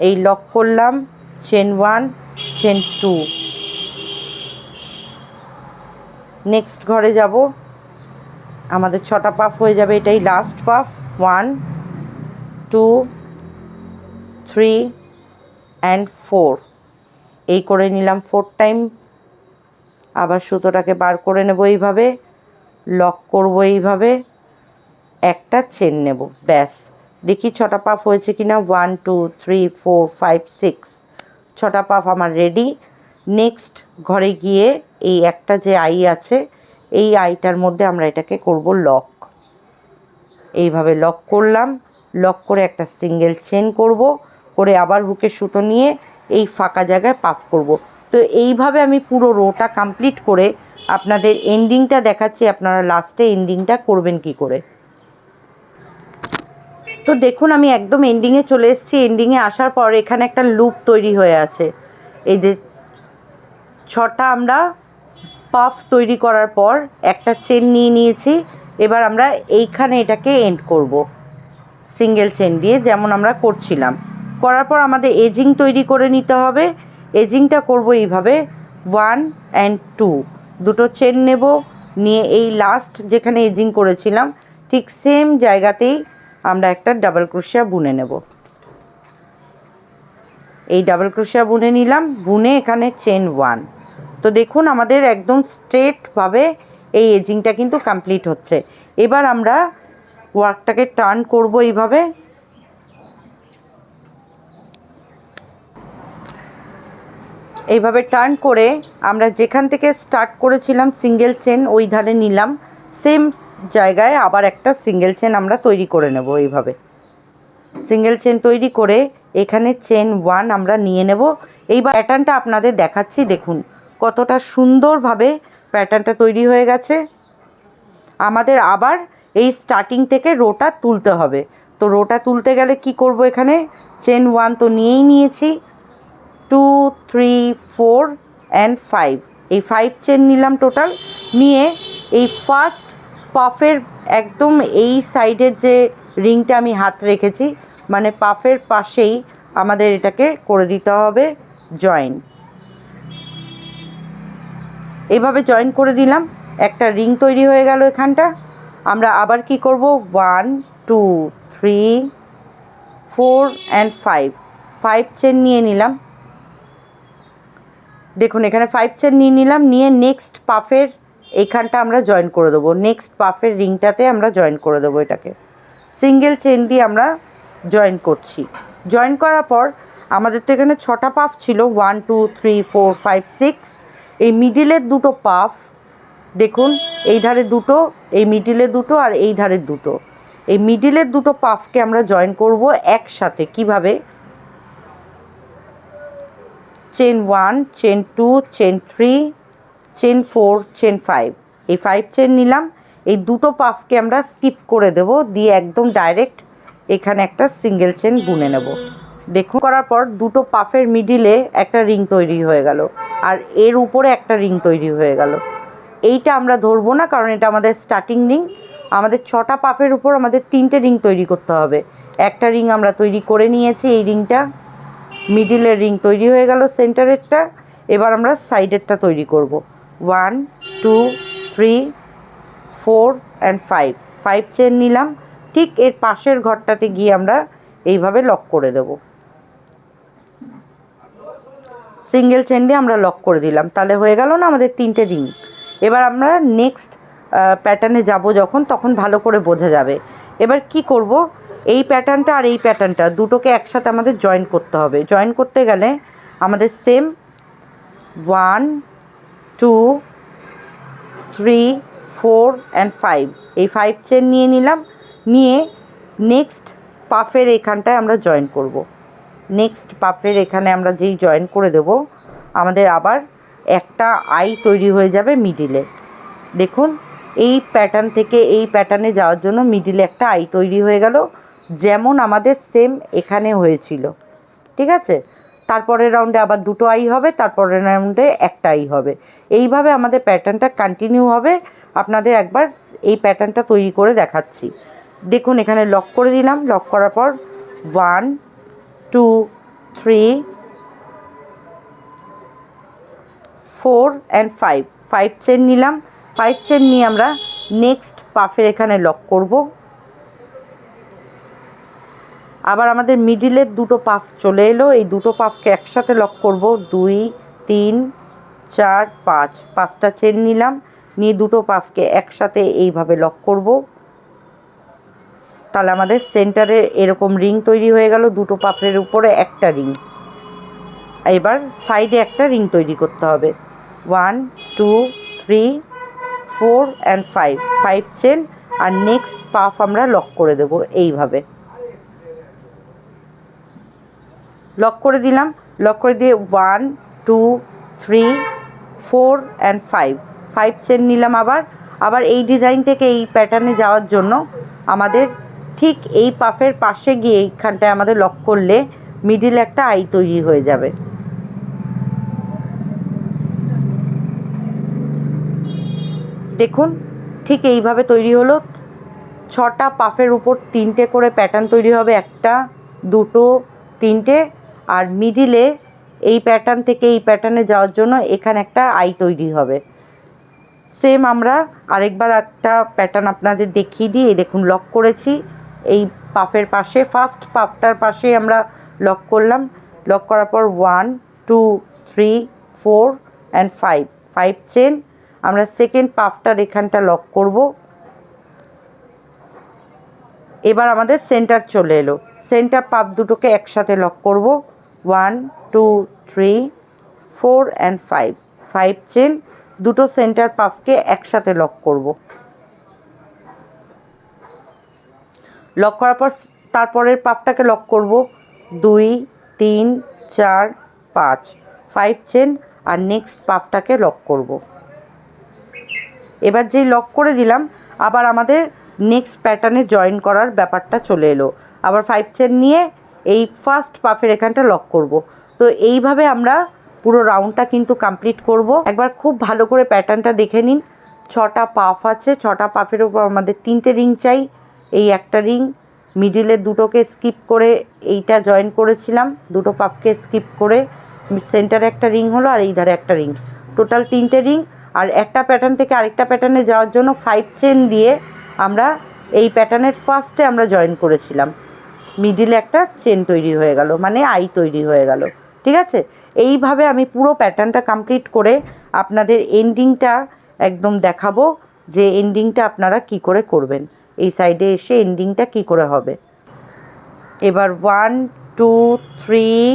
এই লক করলাম, চেন 1 চেন 2, নেক্সট ঘরে যাব। আমাদের 6টা পাফ হয়ে যাবে, এটাই লাস্ট পাফ, 1 2 3 and 4 এই করে নিলাম 4 টাইম। আবার সুতোটাকে বার করে নেব, এইভাবে লক করব, এইভাবে একটা চেন নেব, ব্যাস। দেখি 6টা পাফ হয়েছে কিনা, 1 2 3 4 5 6 6টা পাফ আমার রেডি। নেক্সট ঘরে গিয়ে এই একটা যে আই আছে, এই আইটার মধ্যে আমরা এটাকে করব লক। এইভাবে লক করলাম, লক করে একটা সিঙ্গেল চেন করব, করে আবার হুকের সুতো নিয়ে এই ফাঁকা জায়গায় পাফ করব। তো এইভাবে আমি পুরো রোটা কমপ্লিট করে আপনাদের এন্ডিংটা দেখাচ্ছি, আপনারা লাস্টে এন্ডিংটা করবেন কি করে। তো দেখুন আমি একদম এন্ডিংয়ে চলে এসেছি। এন্ডিংয়ে আসার পর এখানে একটা লুপ তৈরি হয়ে আছে। এই যে 6টা আমরা পাফ তৈরি করার পর একটা চেন নিয়ে নিয়েছি। এবার আমরা এইখানে এটাকে এন্ড করব সিঙ্গেল চেন দিয়ে, যেমন আমরা করছিলাম। করার পর আমাদের এজিং তৈরি করে নিতে হবে। এজিংটা করব এইভাবে, 1 and 2 দুটো চেন নেব, নিয়ে এই লাস্ট যেখানে এজিং করেছিলাম ঠিক সেম জায়গাতেই আমরা একটা ডাবল ক্রোশিয়া বুনে নেব। এই ডাবল ক্রোশিয়া বুনে নিলাম, বুনে এখানে চেন 1। তো দেখুন আমাদের একদম স্ট্রেটভাবে এই এজিংটা কিন্তু কমপ্লিট হচ্ছে। এবার আমরা ওয়ার্কটাকে টার্ন করব এইভাবে। এইভাবে টার্ন করে আমরা যেখান থেকে স্টার্ট করেছিলাম সিঙ্গেল চেন ওই ধারে নিলাম, সেম জায়গায় আবার একটা সিঙ্গেল চেন আমরা তৈরি করে নেব। এইভাবে সিঙ্গেল চেন তৈরি করে এখানে চেন 1 আমরা নিয়ে নেব। এইবার প্যাটার্নটা আপনাদের দেখাচ্ছি, দেখুন কতটা সুন্দরভাবে প্যাটার্নটা তৈরি হয়ে গেছে। আমাদের আবার এই স্টার্টিং থেকে রোটা তুলতে হবে। তো রোটা তুলতে গেলে কি করব, এখানে চেন 1 তো নিয়েই নিয়েছি, 2 3 4 অ্যান্ড 5, এই 5 চেন নিলাম টোটাল। নিয়ে এই ফার্স্ট পাফের একদম এই সাইডের যে রিংটা আমি হাত রেখেছি, মানে পাফের পাশেই আমাদের এটাকে করে দিতে হবে জয়েন। এইভাবে জয়েন করে দিলাম, একটা রিং তৈরি হয়ে গেল এখানটা। আমরা আবার কি করব, 1 2 3 4 অ্যান্ড 5 চেন নিয়ে নিলাম। দেখুন এখানে 5 চেন নিয়ে নিলাম, নিয়ে নেক্সট পাফের এইখানটা আমরা জয়েন করে দেবো, নেক্সট পাফের রিংটাতে আমরা জয়েন করে দেবো। এটাকে সিঙ্গেল চেন দিয়ে আমরা জয়েন করছি। জয়েন করার পর আমাদের তো এখানে 6টা পাফ ছিল, 1 2 3 4 5 6। এই মিডিলের দুটো পাফ দেখুন, এই ধারে দুটো, এই মিডিলে দুটো, আর এই ধারের দুটো, এই মিডিলের দুটো পাফকে আমরা জয়েন করব একসাথে। কিভাবে, chain 1 chain 2 chain 3 chain 4 chain 5, এই 5 চেন নিলাম। এই দুটো পাফকে আমরা স্কিপ করে দেব, দিয়ে একদম ডাইরেক্ট এখানে একটা সিঙ্গেল চেন বুনে নেব। দেখুন করার পর দুটো পাফের মিডিলে একটা রিং তৈরি হয়ে গেল, আর এর উপরে একটা রিং তৈরি হয়ে গেল। এইটা আমরা ধরবো না, কারণ এটা আমাদের স্টার্টিং রিং। আমাদের 6টা পাফের উপর আমাদের 3টে রিং তৈরি করতে হবে। একটা রিং আমরা তৈরি করে নিয়েছি, এই রিংটা মিডিলের রিং তৈরি হয়ে গেল, সেন্টারেরটা। এবার আমরা সাইডেরটা তৈরি করব। 1 2 3 4 অ্যান্ড 5 চেন নিলাম। ঠিক এর পাশের ঘরটাতে গিয়ে আমরা এইভাবে লক করে দেব, সিঙ্গেল চেন দিয়ে আমরা লক করে দিলাম। তাহলে হয়ে গেল না আমাদের 3টে রিং। এবার আমরা নেক্সট প্যাটার্নে যাব যখন, তখন ভালো করে বোঝা যাবে। এবার কি করব, এই প্যাটার্নটা আর এই প্যাটার্নটা দুটোকে একসাথে আমাদের জয়েন করতে হবে। জয়েন করতে গেলে আমাদের সেম 1 2 3 4 অ্যান্ড 5, এই 5 চেন নিয়ে নিলাম। নিয়ে নেক্সট পাফের এখানটায় আমরা জয়েন করব। নেক্সট পাফের এখানে আমরা যেই জয়েন করে দেব, আমাদের আবার একটা আই তৈরি হয়ে যাবে মিডিলে। দেখুন এই প্যাটার্ন থেকে এই প্যাটার্নে যাওয়ার জন্য মিডিলে একটা আই তৈরি হয়ে গেল, যেমন আমাদের সেম এখানে হয়েছিল। ঠিক আছে, তারপরের রাউন্ডে আবার দুটো আই হবে, তারপরের রাউন্ডে একটা আই হবে। এইভাবে আমাদের প্যাটার্নটা কন্টিনিউ হবে। আপনাদের একবার এই প্যাটার্নটা তৈরি করে দেখাচ্ছি। দেখুন এখানে লক করে দিলাম। লক করার পর 1 2 3 4 অ্যান্ড 5 চেন নিলাম। 5 চেন নিয়ে আমরা নেক্সট পাফের এখানে লক করব। আবার আমাদের মিডিলের দুটো পাফ চলে এলো, এই দুটো পাফকে একসাথে লক করব। 2 3 4 5টা চেন নিলাম, নিয়ে দুটো পাফকে একসাথে এইভাবে লক করব। তাহলে আমাদের সেন্টারে এরকম রিং তৈরি হয়ে গেল, দুটো পাফের উপরে একটা রিং। এবার সাইডে একটা রিং তৈরি করতে হবে। 1 2 3 4 অ্যান্ড 5 চেন, আর নেক্সট পাফ আমরা লক করে দেব এইভাবে। লক করে দিলাম। লক করে দিয়ে 1 2 3 4 অ্যান্ড 5 চেন নিলাম। আবার এই ডিজাইন থেকে এই প্যাটার্নে যাওয়ার জন্য আমাদের ঠিক এই পাফের পাশে গিয়ে এইখানটায় আমাদের লক করলে মিডিল একটা আই তৈরি হয়ে যাবে। দেখুন ঠিক এইভাবে তৈরি হলো। 6টা পাফের উপর 3টে করে প্যাটার্ন তৈরি হবে, 1 2 3টে। আর মিডিলে এই প্যাটার্ন থেকে এই প্যাটার্নে যাওয়ার জন্য এখানে একটা আই তৈরি হবে। সেম আমরা আরেকবার একটা প্যাটার্ন আপনাদের দেখিয়ে দিই। দেখুন লক করেছি, এই পাফের পাশে ফার্স্ট পাফটার পাশে আমরা লক করলাম। লক করার পর 1 2 3 4 অ্যান্ড 5 চেন। আমরা সেকেন্ড পাফটার এখানটা লক করব। এবার আমাদের সেন্টার চলে এলো, সেন্টার পাফ দুটোকে একসাথে লক করব। 1 2 3 4 অ্যান্ড 5 চেন, দুটো সেন্টার পাফকে একসাথে লক করব। লক করার পর তারপরের পাফটাকে লক করব। 2 3 4 5 চেন, আর নেক্সট পাফটাকে লক করব। এবার যেই লক করে দিলাম, আবার আমাদের নেক্সট প্যাটার্নে জয়েন করার ব্যাপারটা চলে এলো। আবার 5 চেন নিয়ে এই ফার্স্ট পাফের এখানটা লক করব। তো এইভাবে আমরা পুরো রাউন্ডটা কিন্তু কমপ্লিট করব। একবার খুব ভালো করে প্যাটার্নটা দেখে নিন। 6টা পাফ আছে, 6টা পাফের উপর আমাদের 3টে রিং চাই। এই একটা রিং, মিডিলের দুটোকে স্কিপ করে এইটা জয়েন করেছিলাম, দুটো পাফকে স্কিপ করে সেন্টারে একটা রিং হলো, আর এই ধারে একটা রিং, টোটাল 3টে রিং। আর একটা প্যাটার্ন থেকে আরেকটা প্যাটার্নে যাওয়ার জন্য 5 চেন দিয়ে আমরা এই প্যাটার্নের ফার্স্টে আমরা জয়েন করেছিলাম, মিডিলে একটা চেন তৈরি হয়ে গেল, মানে আই তৈরি হয়ে গেল। ঠিক আছে, এইভাবে আমি পুরো প্যাটার্নটা কমপ্লিট করে আপনাদের এন্ডিংটা একদম দেখাবো, যে এন্ডিংটা আপনারা কি করে করবেন, এই সাইডে এসে এন্ডিংটা কি করে হবে। এবার 1 2 3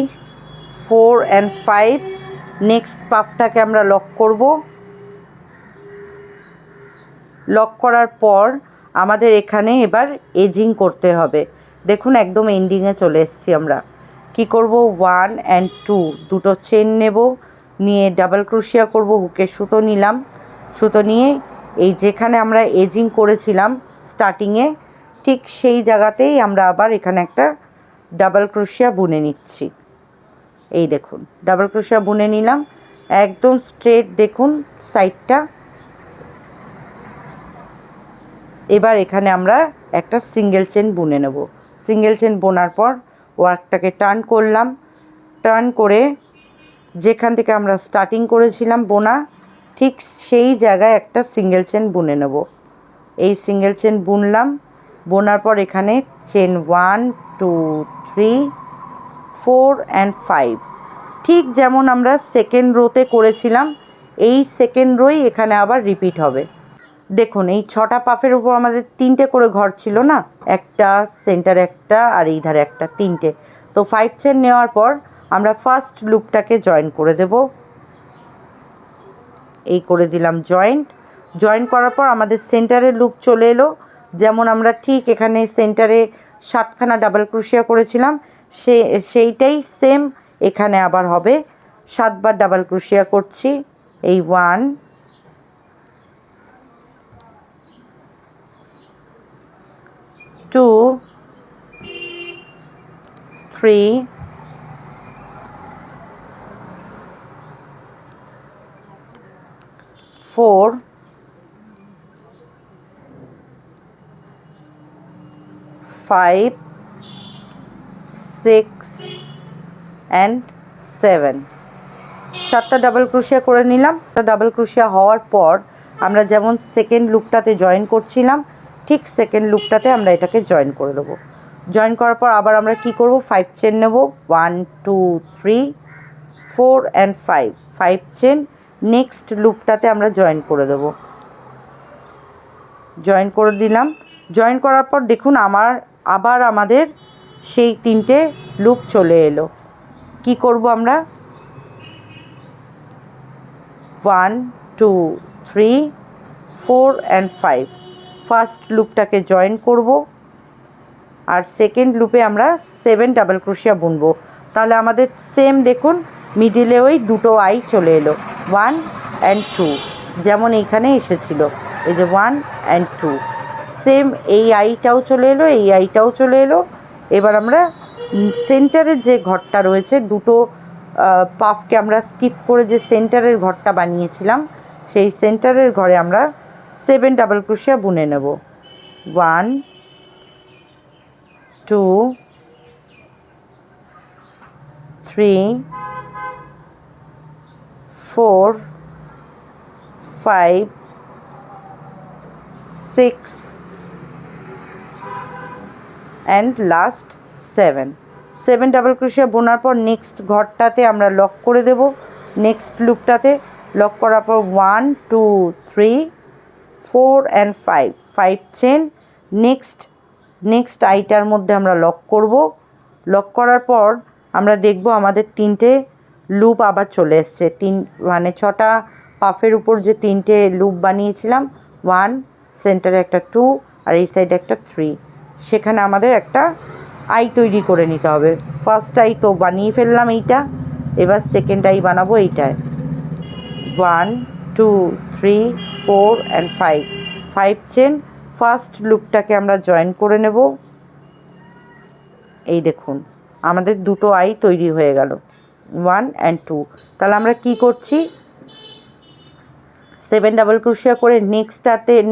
4 and 5 নেক্সট পাফটাকে আমরা লক করব। লক করার পর আমাদের এখানে এবার এজিং করতে হবে। দেখুন একদম এন্ডিংয়ে চলে এসেছি আমরা। কি করব, 1 and 2 দুটো চেন নেব, নিয়ে ডাবল ক্রোশিয়া করব, হুকের সুতো নিলাম, সুতো নিয়ে এই যেখানে আমরা এজিং করেছিলাম স্টার্টিংয়ে, ঠিক সেই জায়গাতেই আমরা আবার এখানে একটা ডাবল ক্রোশিয়া বুনে নিচ্ছি। এই দেখুন ডাবল ক্রোশিয়া বুনে নিলাম, একদম স্ট্রেট দেখুন সাইডটা। এবার এখানে আমরা একটা সিঙ্গেল চেন বুনে নেব। সিঙ্গেল চেন বোনার পর ওয়ার্কটাকে টার্ন করলাম, টার্ন করে যেখান থেকে আমরা স্টার্টিং করেছিলাম বোনা, ঠিক সেই জায়গায় একটা সিঙ্গেল চেন বুনে নেব। এই সিঙ্গেল চেন বুনলাম, বোনার পর এখানে চেন 1 2 3 4 and 5, ঠিক যেমন আমরা সেকেন্ড রোতে করেছিলাম, এই সেকেন্ড রোই এখানে আবার রিপিট হবে। দেখুন এই 6টা পাফের উপর আমাদের 3টে করে ঘর ছিল না, একটা সেন্টার একটা আর এই ধারে একটা, 3টে। তো 5 চেন নেওয়ার পর আমরা ফার্স্ট লুপটাকে জয়েন করে দেব। এই করে দিলাম জয়েন্ট। জয়েন করার পর আমাদের সেন্টারের লুপ চলে এলো, যেমন আমরা ঠিক এখানে সেন্টারে 7খানা ডাবল ক্রোশিয়া করেছিলাম, সেইটাই সেম এখানে আবার হবে। 7বার ডাবল ক্রোশিয়া করছি। এই 1 2 3 4 5 6 and 7, 7টা ডাবল ক্রোশিয়া করে নিলাম। ডাবল ক্রোশিয়া হওয়ার পর আমরা যেমন সেকেন্ড লুপটাতে জয়েন করছিলাম, ঠিক সেকেন্ড লুপটাতে আমরা এটাকে জয়েন করে দেবো। জয়েন করার পর আবার আমরা কি করব, 5 চেন নেব, 1 2 3 4 and 5 চেন, নেক্সট লুপটাতে আমরা জয়েন করে দেব। জয়েন করে দিলাম। জয়েন করার পর দেখুন আবার আমাদের সেই 3টে লুপ চলে এলো। কি করব আমরা, 1 2 3 4 and 5 ফার্স্ট লুপটাকে জয়েন করব, আর সেকেন্ড লুপে আমরা 7 ডাবল ক্রোশিয়া বুনবো। তাহলে আমাদের সেম দেখুন মিডিলে ওই দুটো আই চলে এলো, 1 and 2, যেমন এইখানে এসেছিল, এই যে 1 and 2 সেম, এই আইটাও চলে এলো, এই আইটাও চলে এলো। এবার আমরা সেন্টারের যে ঘরটা রয়েছে, দুটো পাফকে আমরা স্কিপ করে যে সেন্টারের ঘরটা বানিয়েছিলাম, সেই সেন্টারের ঘরে আমরা 7 ডাবল ক্রোশিয়া বুনে নেব। 1 2 3 4 5 6 and লাস্ট 7 ডাবল ক্রোশিয়া বোনার পর নেক্সট ঘরটাতে আমরা লক করে দেব। নেক্সট লুপটাতে লক করার পর 1 2 3 4 and 5 চেন, নেক্সট আইটার মধ্যে আমরা লক করব। লক করার পর আমরা দেখব আমাদের 3টে লুপ আবার চলে এসছে, মানে 6টা পাফের উপর যে 3টে লুপ বানিয়েছিলাম, 1 সেন্টারে একটা 2 আর এই সাইডে একটা 3, সেখানে আমাদের একটা আই তৈরি করে নিতে হবে। ফার্স্ট আই তো বানিয়ে ফেললাম এইটা, এবার সেকেন্ড আই বানাবো এইটায়। 1 2 3 4 and 5 চেন, ফার্স্ট লুপটাকে আমরা জয়েন করে নেব। এই দেখুন আমাদের দুটো আই তৈরি হয়ে গেল। 1 and 2। তাহলে আমরা কি করছি, 7 ডাবল ক্রোশিয়া করে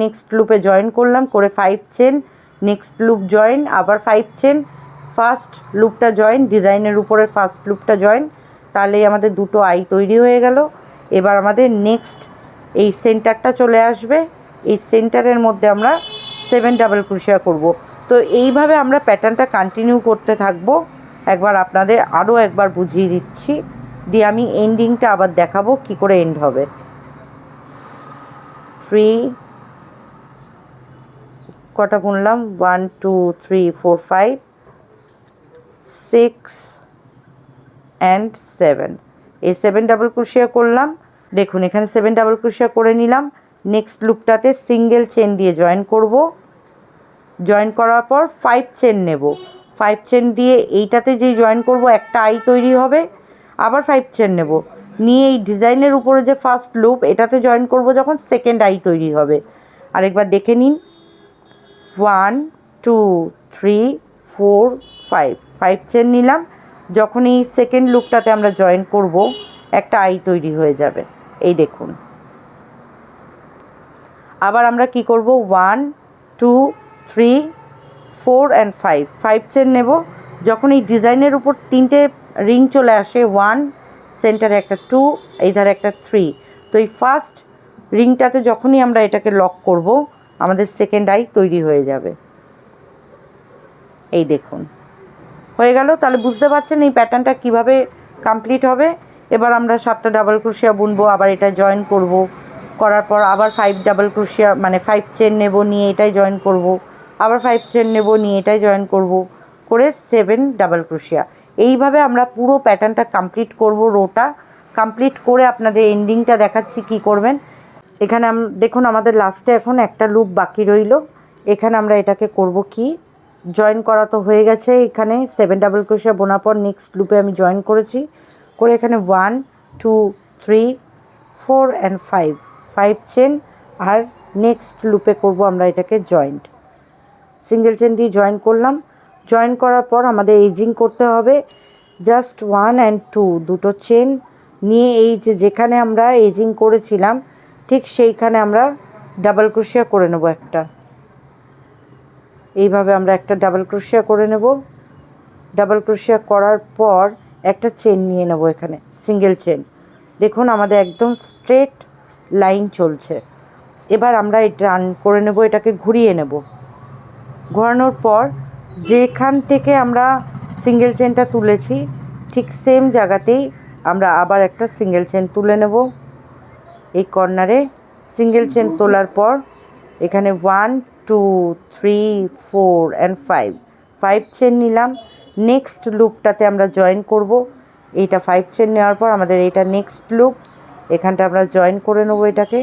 নেক্সট লুপে জয়েন করলাম, করে 5 চেন, নেক্সট লুপ জয়েন, আবার 5 চেন, ফার্স্ট লুপটা জয়েন, ডিজাইনের উপরে ফার্স্ট লুপটা জয়েন, তাহলেই আমাদের দুটো আই তৈরি হয়ে গেল। এবার আমাদের নেক্সট এই সেন্টারটা চলে আসবে, এই সেন্টারের মধ্যে আমরা 7 ডাবল ক্রোশিয়া করব। তো এইভাবে আমরা প্যাটার্নটা কন্টিনিউ করতে থাকবো। একবার আপনাদের আরও একবার বুঝিয়ে দিচ্ছি, দিয়ে আমি এন্ডিংটা আবার দেখাবো কি করে এন্ড হবে। 3 কটা বুনলাম, 1 2 3 4 5 6 and 7, এই 7 ডাবল ক্রোশিয়া করলাম। দেখুন এখানে 7 ডাবল ক্রোশিয়া করে নিলাম। নেক্সট লুপটাতে সিঙ্গেল চেন দিয়ে জয়েন করব, জয়েন করার পর 5 চেন নেব, 5 চেন দিয়ে এইটাতে যে জয়েন করব একটা আই তৈরি হবে, আবার 5 চেন নেব, নিয়ে এই ডিজাইনের উপরে যে ফার্স্ট লুপ এটাতে জয়েন করব, যখন সেকেন্ড আই তৈরি হবে। আরেকবার দেখে নিন, 1 2 3 4 5, 5 চেন নিলাম, যখন এই সেকেন্ড লুপটাতে আমরা জয়েন করব একটা আই তৈরি হয়ে যাবে, এই দেখুন। আবার আমরা কি করব, 1 2 3 4 and 5, 5 চেন নেব, যখন এই ডিজাইনের উপর তিনটে রিং চলে আসে, 1 সেন্টারে একটা, 2 এই ধারে একটা, 3, তো এই ফার্স্ট রিংটাতে যখনই আমরা এটাকে লক করব আমাদের সেকেন্ড আই তৈরি হয়ে যাবে, এই দেখুন হয়ে গেল। তাহলে বুঝতে পারছেন এই প্যাটার্নটা কিভাবে কমপ্লিট হবে। এবার আমরা 7টা ডাবল ক্রোশিয়া বুনবো, আবার এটা জয়েন করব, করার পর আবার 5 ডাবল ক্রোশিয়া মানে 5 চেন নেব, নিয়ে এটাই জয়েন করব, আবার 5 চেন নেব, নিয়ে এটাই জয়েন করব, করে 7 ডাবল ক্রোশিয়া। এইভাবে আমরা পুরো প্যাটার্নটা কমপ্লিট করব। রোটা কমপ্লিট করে আপনাদের এন্ডিংটা দেখাচ্ছি কি করবেন। এখানে দেখুন আমাদের লাস্টে এখন একটা লুপ বাকি রইল। এখানে আমরা এটাকে করব কি, জয়েন করা তো হয়ে গেছে, এখানে 7 ডাবল ক্রোশিয়া বোনার পর নেক্সট লুপে আমি জয়েন করেছি, করে এখানে 1 2 3 4 and 5, 5 চেন, আর নেক্সট লুপে করব আমরা এটাকে জয়েন্ট, সিঙ্গেল চেন দিয়ে জয়েন করলাম। জয়েন করার পর আমাদের এজিং করতে হবে, জাস্ট 1 and 2 দুটো চেন নিয়ে এই যেখানে আমরা এজিং করেছিলাম ঠিক সেইখানে আমরা ডাবল ক্রোশিয়া করে নেব একটা, এইভাবে আমরা একটা ডাবল ক্রোশিয়া করে নেব। ডাবল ক্রোশিয়া করার পর একটা চেন নিয়ে নেব, এখানে সিঙ্গেল চেন, দেখুন আমাদের একদম স্ট্রেট লাইন চলছে। এবার আমরা এটা রান করে নেব, এটাকে ঘুরিয়ে নেব। ঘোরানোর পর যেখান থেকে আমরা সিঙ্গেল চেনটা তুলেছি ঠিক সেম জায়গাতেই আমরা আবার একটা সিঙ্গেল চেন তুলে নেব। এই কর্নারে সিঙ্গেল চেন তোলার পর এখানে 1 2 3 4 and 5, 5 চেন নিলাম। নেক্সট লুপটাতে আমরা জয়েন করব, এইটা 5 চেন নেওয়ার পর আমাদের এইটা নেক্সট লুপ, এখানটা আমরা জয়েন করে নেব, এটাকে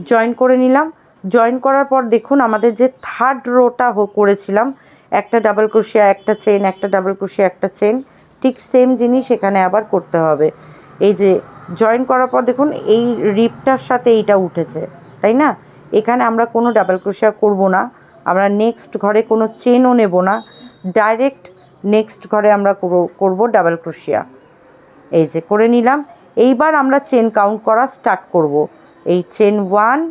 জয়েন করে নিলাম। জয়েন করার পর দেখুন আমাদের যে থার্ড রোটা করেছিলাম, একটা ডাবল ক্রোশিয়া একটা চেন, একটা ডাবল ক্রোশিয়া একটা চেন, ঠিক সেম জিনিস এখানে আবার করতে হবে। এই যে জয়েন করার পর দেখুন এই রিপটার সাথে এইটা উঠেছে, তাই না? এখানে আমরা কোনো ডাবল ক্রোশিয়া করব না, আমরা নেক্সট ঘরে কোনো চেনও নেব না, ডাইরেক্ট নেক্সট ঘরে আমরা করব ডাবল ক্রোশিয়া। এই যে করে নিলাম। এইবার আমরা চেন কাউন্ট করা স্টার্ট করব। এই চেন 1,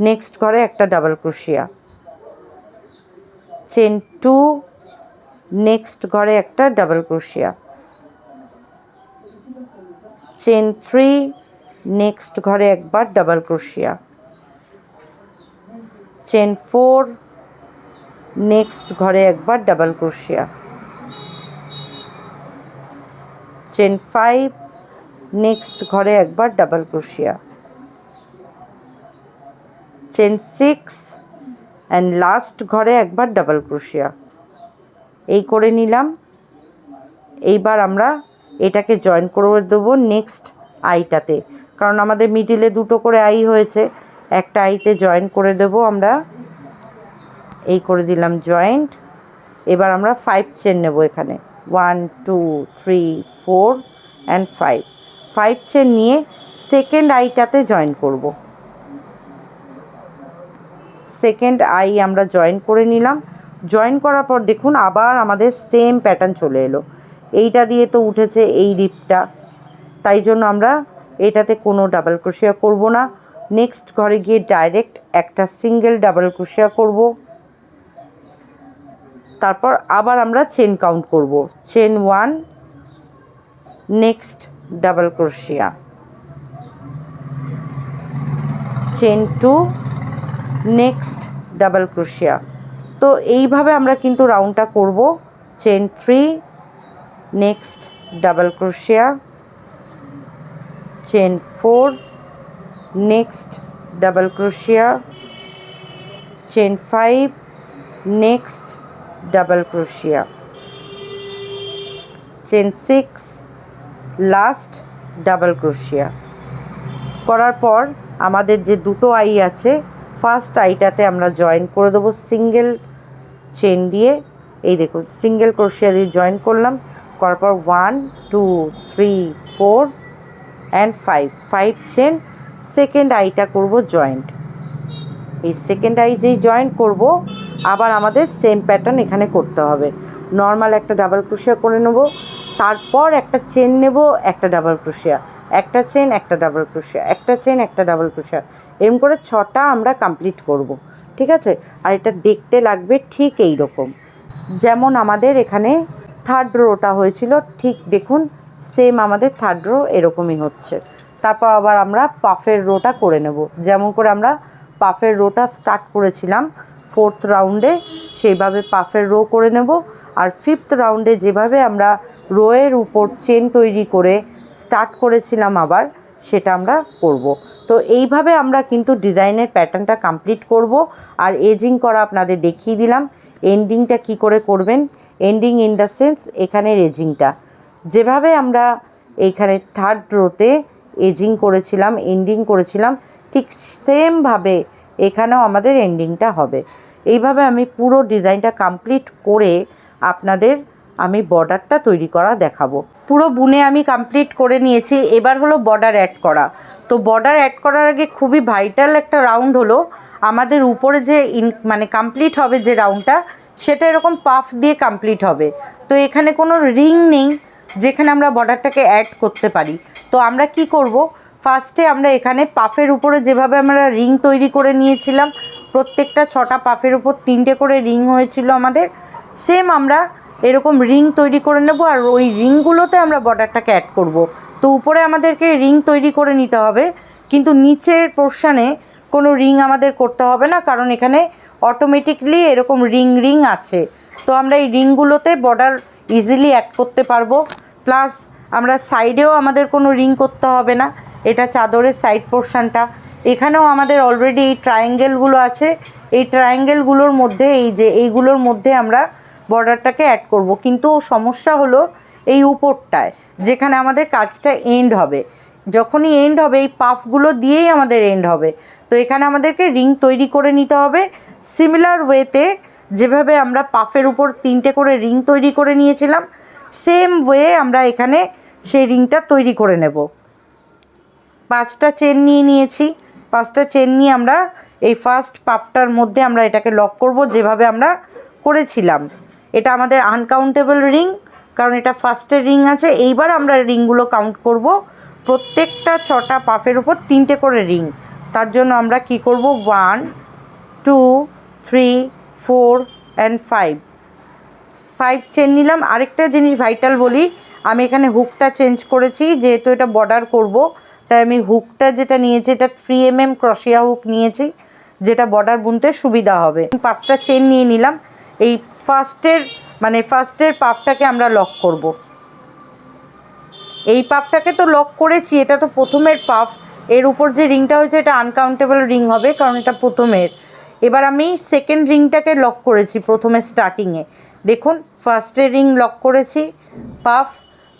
নেক্সট ঘরে একটা ডাবল ক্রোশিয়া, চেন 2, নেক্সট ঘরে একটা ডাবল ক্রোশিয়া, চেন 3, নেক্সট ঘরে একবার ডাবল ক্রোশিয়া, চেন 4, নেক্সট ঘরে একবার ডাবল ক্রোশিয়া, চেন 5, নেক্সট ঘরে একবার ডাবল ক্রোশিয়া, চেন 6 অ্যান্ড লাস্ট ঘরে একবার ডাবল ক্রোশিয়া। এই করে নিলাম। এইবার আমরা এটাকে জয়েন করে দেবো নেক্সট আইটাতে, কারণ আমাদের মিডিলে দুটো করে আই হয়েছে, একটা আইতে জয়েন করে দেব আমরা, এই করে দিলাম জয়েন্ট। এবার আমরা 5 চেন নেব, এখানে 1 2 3 4 and 5, 5 চেন নিয়ে সেকেন্ড আইটাতে জয়েন করব। সেকেন্ড আই আমরা জয়েন করে নিলাম, জয়েন করার পর দেখুন আবার আমাদের সেম প্যাটার্ন চলে এলো। এইটা দিয়ে তো উঠেছে এই রিপটা, তাই জন্য আমরা এটাতে কোনো ডাবল ক্রোশিয়া করব না। নেক্সট ঘরে গিয়ে ডাইরেক্ট একটা সিঙ্গেল ডাবল ক্রোশিয়া করব, তারপর আবার আমরা চেন কাউন্ট করব। চেন 1, নেক্সট ডাবল ক্রোশিয়া, চেন 2, নেক্সট ডাবল ক্রোশিয়া। তো এইভাবে আমরা কিন্তু রাউন্ডটা করব। চেন 3, নেক্সট ডাবল ক্রোশিয়া, চেন 4, নেক্সট ডাবল ক্রোশিয়া, চেন 5, নেক্সট ডাবল ক্রোশিয়া, চেন 6, লাস্ট ডাবল ক্রোশিয়া। করার পর আমাদের যে দুটো আই আছে, ফার্স্ট আইটাতে আমরা জয়েন করে দেবো সিঙ্গেল চেন দিয়ে। এই দেখুন সিঙ্গেল ক্রোশিয়া দিয়ে জয়েন করলাম, করার পর 1 2 3 4 অ্যান্ড 5 চেন। সেকেন্ড আইটা করব জয়েন্ট। এই সেকেন্ড আই যেই জয়েন করব, আবার আমাদের সেম প্যাটার্ন এখানে করতে হবে। নর্মাল একটা ডাবল ক্রোশিয়া করে নেব, তারপর একটা চেন নেব, একটা ডাবল ক্রোশিয়া, একটা চেন, একটা ডাবল ক্রোশিয়া, একটা চেন, একটা ডাবল ক্রোশিয়া, এরকম করে 6টা আমরা কমপ্লিট করব। ঠিক আছে? আর এটা দেখতে লাগবে ঠিক এই রকম, যেমন আমাদের এখানে থার্ড রোটা হয়েছিল, ঠিক দেখুন সেম আমাদের থার্ড রো এরকমই হচ্ছে। তারপর আবার আমরা পাফের রোটা করে নেব, যেমন করে আমরা পাফের রোটা স্টার্ট করেছিলাম 4th রাউন্ডে, সেইভাবে পাফের রো করে নেব। আর 5th রাউন্ডে যেভাবে আমরা রোয়ের উপর চেন তৈরি করে স্টার্ট করেছিলাম আবার, সেটা আমরা করব। তো এইভাবে আমরা কিন্তু ডিজাইনের প্যাটার্নটা কমপ্লিট করব। আর এজিং করা আপনাদের দেখিয়ে দিলাম। এন্ডিংটা কি করে করবেন, এন্ডিং ইন দ্য সেন্স এখানের এজিংটা যেভাবে আমরা এইখানে থার্ড রোতে এজিং করেছিলাম, এন্ডিং করেছিলাম, ঠিক সেমভাবে এখানেও আমাদের এন্ডিংটা হবে। এইভাবে আমি পুরো ডিজাইনটা কমপ্লিট করে আপনাদের আমি বর্ডারটা তৈরি করা দেখাবো। পুরো বুনে আমি কমপ্লিট করে নিয়েছি, এবার হলো বর্ডার অ্যাড করা। তো বর্ডার অ্যাড করার আগে খুবই ভাইটাল একটা রাউন্ড হলো আমাদের উপরে যে মানে কমপ্লিট হবে যে রাউন্ডটা, সেটা এরকম পাফ দিয়ে কমপ্লিট হবে। তো এখানে কোনো রিং নেই যেখানে আমরা বর্ডারটাকে অ্যাড করতে পারি। তো আমরা কি করব, ফার্স্টে আমরা এখানে পাফের উপরে যেভাবে আমরা রিং তৈরি করে নিয়েছিলাম, প্রত্যেকটা 6টা পাফের উপর 3টে করে রিং হয়েছিল আমাদের, সেম আমরা এরকম রিং তৈরি করে নেব। আর ওই রিংগুলোতে আমরা বর্ডারটাকে অ্যাড করব। তো উপরে আমাদেরকে রিং তৈরি করে নিতে হবে, কিন্তু নিচের পোর্শানে কোনো রিং আমাদের করতে হবে না, কারণ এখানে অটোমেটিকলি এরকম রিং আছে। তো আমরা এই রিংগুলোতে বর্ডার ইজিলি অ্যাড করতে পারবো। প্লাস আমরা সাইডেও আমাদের কোনো রিং করতে হবে না, এটা চাদরের সাইড পোর্শানটা। এখানেও আমাদের অলরেডি এই ট্রায়াঙ্গেলগুলো আছে, এই ট্রায়াঙ্গেলগুলোর মধ্যে এইগুলোর মধ্যে আমরা বর্ডারটাকে অ্যাড করব। কিন্তু সমস্যা হলো এই উপরটায় যেখানে আমাদের কাজটা এন্ড হবে, যখনই এন্ড হবে এই পাফগুলো দিয়েই আমাদের এন্ড হবে। তো এখানে আমাদেরকে রিং তৈরি করে নিতে হবে সিমিলার ওয়েতে, যেভাবে আমরা পাফের উপর 3টে করে রিং তৈরি করে নিয়েছিলাম, সেম ওয়ে আমরা এখানে সেই রিংটা তৈরি করে নেব। 5টা চেন নিয়ে নিয়েছি, 5টা চেন নিয়ে আমরা এই ফার্স্ট পাফটার মধ্যে আমরা এটাকে লক করব যেভাবে আমরা করেছিলাম। এটা আমাদের আনকাউন্টেবল রিং, কারণ এটা ফার্স্টের রিং আছে। এইবার আমরা রিংগুলো কাউন্ট করব, প্রত্যেকটা 6টা পাফের উপর 3টে করে রিং। তার জন্য আমরা কি করব, 1 2 3 4 অ্যান্ড 5 চেন নিলাম। আরেকটা জিনিস ভাইটাল বলি, আমি এখানে হুকটা চেঞ্জ করেছি, যেহেতু এটা বর্ডার করব, তাই আমি হুকটা যেটা নিয়েছি এটা 3mm ক্রশিয়া হুক নিয়েছি, যেটা বর্ডার বুনতে সুবিধা হবে। 5টা চেন নিয়ে নিলাম। এই ফার্স্টের পাফটাকে আমরা লক করব। এই পাফটাকে তো লক করেছি, এটা তো প্রথমের পাফ, এর উপর যে রিংটা হয়েছে এটা আনকাউন্টেবল রিং হবে, কারণ এটা প্রথমের। এবার আমি সেকেন্ড রিংটাকে লক করেছি প্রথমে স্টার্টিংয়ে, দেখুন ফার্স্টের রিং লক করেছি পাফ,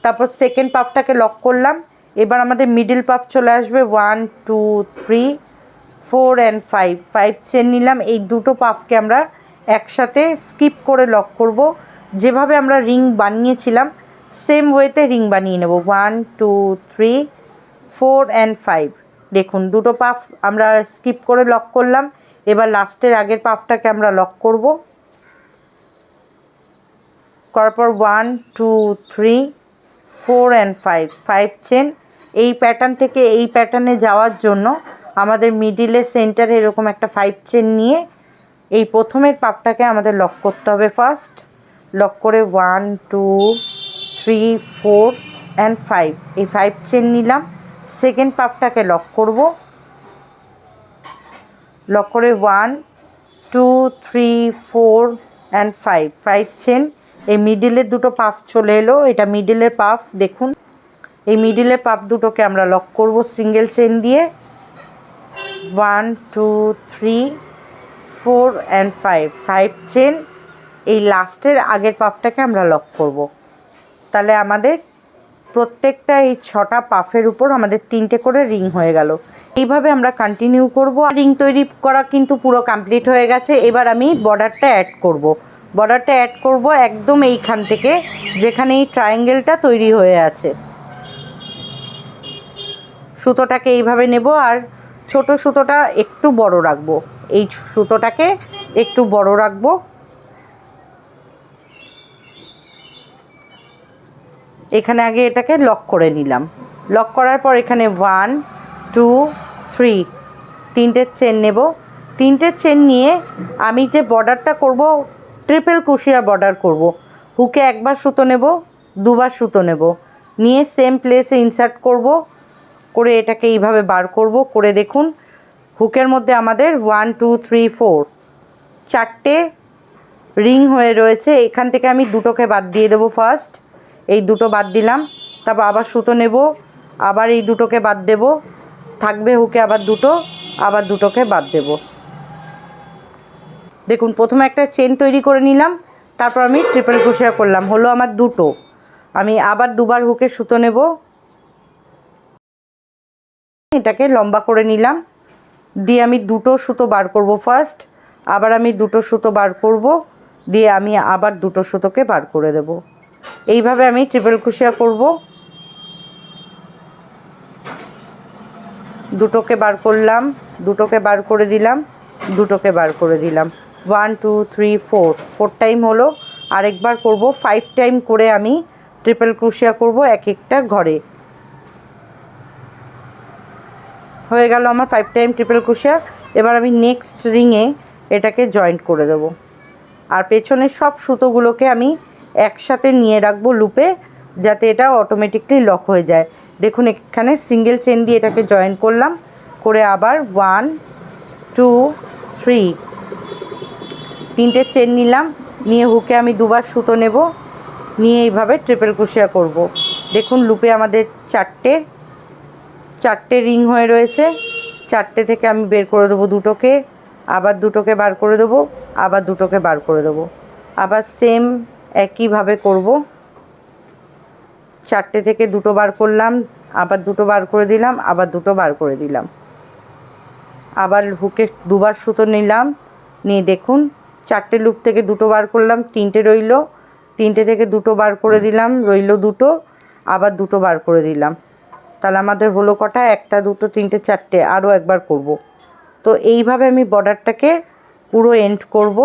তারপর সেকেন্ড পাফটাকে লক করলাম। এবার আমাদের মিডল পাফ চলে আসবে, 1 2 3 4 অ্যান্ড 5 চেন নিলাম। এই দুটো পাফকে আমরা একসাথে স্কিপ করে লক করব, যেভাবে আমরা রিং বানিয়েছিলাম সেম ওয়েতে রিং বানিয়ে নেব। 1 2 3 4 অ্যান্ড 5, দেখুন দুটো পাফ আমরা স্কিপ করে লক করলাম। এবার লাস্টের আগের পাফটাকে আমরা লক করব। করার পর 1 2 3 4 অ্যান্ড 5 চেন। এই প্যাটার্ন থেকে এই প্যাটার্নে যাওয়ার জন্য আমাদের মিডিলে সেন্টারে এরকম একটা 5 চেন নিয়ে এই প্রথমের পাফটাকে আমাদের লক করতে হবে। ফার্স্ট লক করে 1 2 3 4 অ্যান্ড 5, এই 5 চেন নিলাম। সেকেন্ড পাফটাকে লক করব, লক করে 1 2 3 4 অ্যান্ড 5 চেন। এই মিডিলের দুটো পাফ চলে এলো, এটা মিডিলের পাফ। দেখুন এই মিডিলের পাফ দুটোকে আমরা লক করব সিঙ্গেল চেন দিয়ে। 1 2 3 4 অ্যান্ড 5 চেন। এই লাস্টের আগের পাফটাকে আমরা লক করব। তাহলে আমাদের প্রত্যেকটা এই 6টা পাফের উপর আমাদের 3টে করে রিং হয়ে গেল। এইভাবে আমরা কন্টিনিউ করব। রিং তৈরি করা কিন্তু পুরো কমপ্লিট হয়ে গেছে। এবার আমি বর্ডারটা অ্যাড করব। বর্ডারটা অ্যাড করব একদম এইখান থেকে, যেখানে এই ট্রায়াঙ্গেলটা তৈরি হয়ে আছে। সুতোটাকে এইভাবে নেব আর ছোট সুতোটা একটু বড় রাখবো, এই সুতোটাকে একটু বড় রাখবো। এখানে আগে এটাকে লক করে নিলাম। লক করার পর এখানে 1 2 3 তিনটে চেন নেব। তিনটে চেন নিয়ে আমি যে বর্ডারটা করব ট্রিপল কুশিয়া বর্ডার করব। হুকে একবার সুতো নেব, দুবার সুতো নেব, নিয়ে সেম প্লেসে ইনসার্ট করব, করে এটাকে এইভাবে বার করব। করে দেখুন হুকের মধ্যে আমাদের 1 2 3 4 চারটে রিং হয়ে রয়েছে। এখান থেকে আমি দুটোকে বাদ দিয়ে দেবো। ফার্স্ট এই দুটো বাদ দিলাম, তারপর আবার সুতো নেব, আবার এই দুটোকে বাদ দেব, থাকবে হুকে আবার দুটো, আবার দুটোকে বাদ দেব। দেখুন প্রথমে একটা চেন তৈরি করে নিলাম, তারপর আমি ট্রিপল ক্রোশিয়া করলাম, হলো আমার দুটো। আমি আবার দুবার হুকে সুতো নেব, এটাকে লম্বা করে নিলাম, দিয়ে আমি দুটো সুতো বার করব। ফার্স্ট আবার আমি দুটো সুতো বার করব, দিয়ে আমি আবার দুটো সুতোকে বার করে দেব। এইভাবে আমি ট্রিপল ক্রোশিয়া করব। দুটোকে বার করলাম, দুটোকে বার করে দিলাম, দুটোকে বার করে দিলাম। 1 2 3 4 টাইম হলো। আরেকবার করব, 5 টাইম করে আমি ট্রিপল ক্রোশিয়া করব এক একটা ঘরে। হয়ে গেল আমার 5 টাইম ট্রিপল ক্রোশিয়া। এবার আমি নেক্সট রিংয়ে এটাকে জয়েন্ট করে দেব, আর পেছনের সব সুতোগুলোকে আমি একসাথে নিয়ে রাখবো লুপে, যাতে এটা অটোমেটিকলি লক হয়ে যায়। দেখুন এখানে সিঙ্গেল চেন দিয়ে এটাকে জয়েন করলাম, করে আবার 1 2 3 তিনটে চেন নিলাম, নিয়ে হুকে আমি দুবার সুতো নেব, নিয়ে এইভাবে ট্রিপল ক্রোশিয়া করব। দেখুন লুপে আমাদের চারটে রিং হয়ে রয়েছে। চারটে থেকে আমি বের করে দেবো দুটোকে, আবার দুটোকে বার করে দেবো, আবার দুটোকে বার করে দেবো, আবার সেম একইভাবে করব। চারটে থেকে দুটো বার করলাম, আবার দুটো বার করে দিলাম, আবার দুটো বার করে দিলাম, আবার হুকে দুবার সুতো নিলাম, নিয়ে দেখুন চারটে লুপ থেকে দুটো বার করলাম, তিনটে রইল, তিনটে থেকে দুটো বার করে দিলাম, রইল দুটো, আবার দুটো বার করে দিলাম। তাহলে আমাদের হলো কটা, একটা দুটো তিনটে চারটে, আরও একবার করব। তো এইভাবে আমি বর্ডারটাকে পুরো এন্ড করব।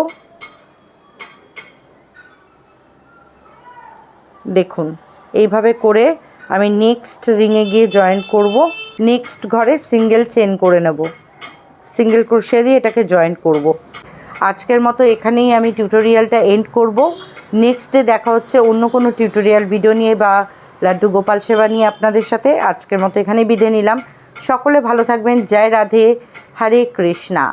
দেখুন এইভাবে করে আমি নেক্সট রিংয়ে গিয়ে জয়েন করব। নেক্সট ঘরে সিঙ্গেল চেন করে নেব, সিঙ্গেল ক্রোশিয়া দিয়ে এটাকে জয়েন করব। আজকের মতো এখানেই আমি টিউটোরিয়ালটা এন্ড করব। নেক্সট ডে দেখা হচ্ছে অন্য কোনো টিউটোরিয়াল ভিডিও নিয়ে বা লাড্ডু গোপাল সেবা নিয়ে আপনাদের সাথে। আজকের মতো এখানেই বিদায় নিলাম। সকলে ভালো থাকবেন। জয় রাধে, হরে কৃষ্ণা।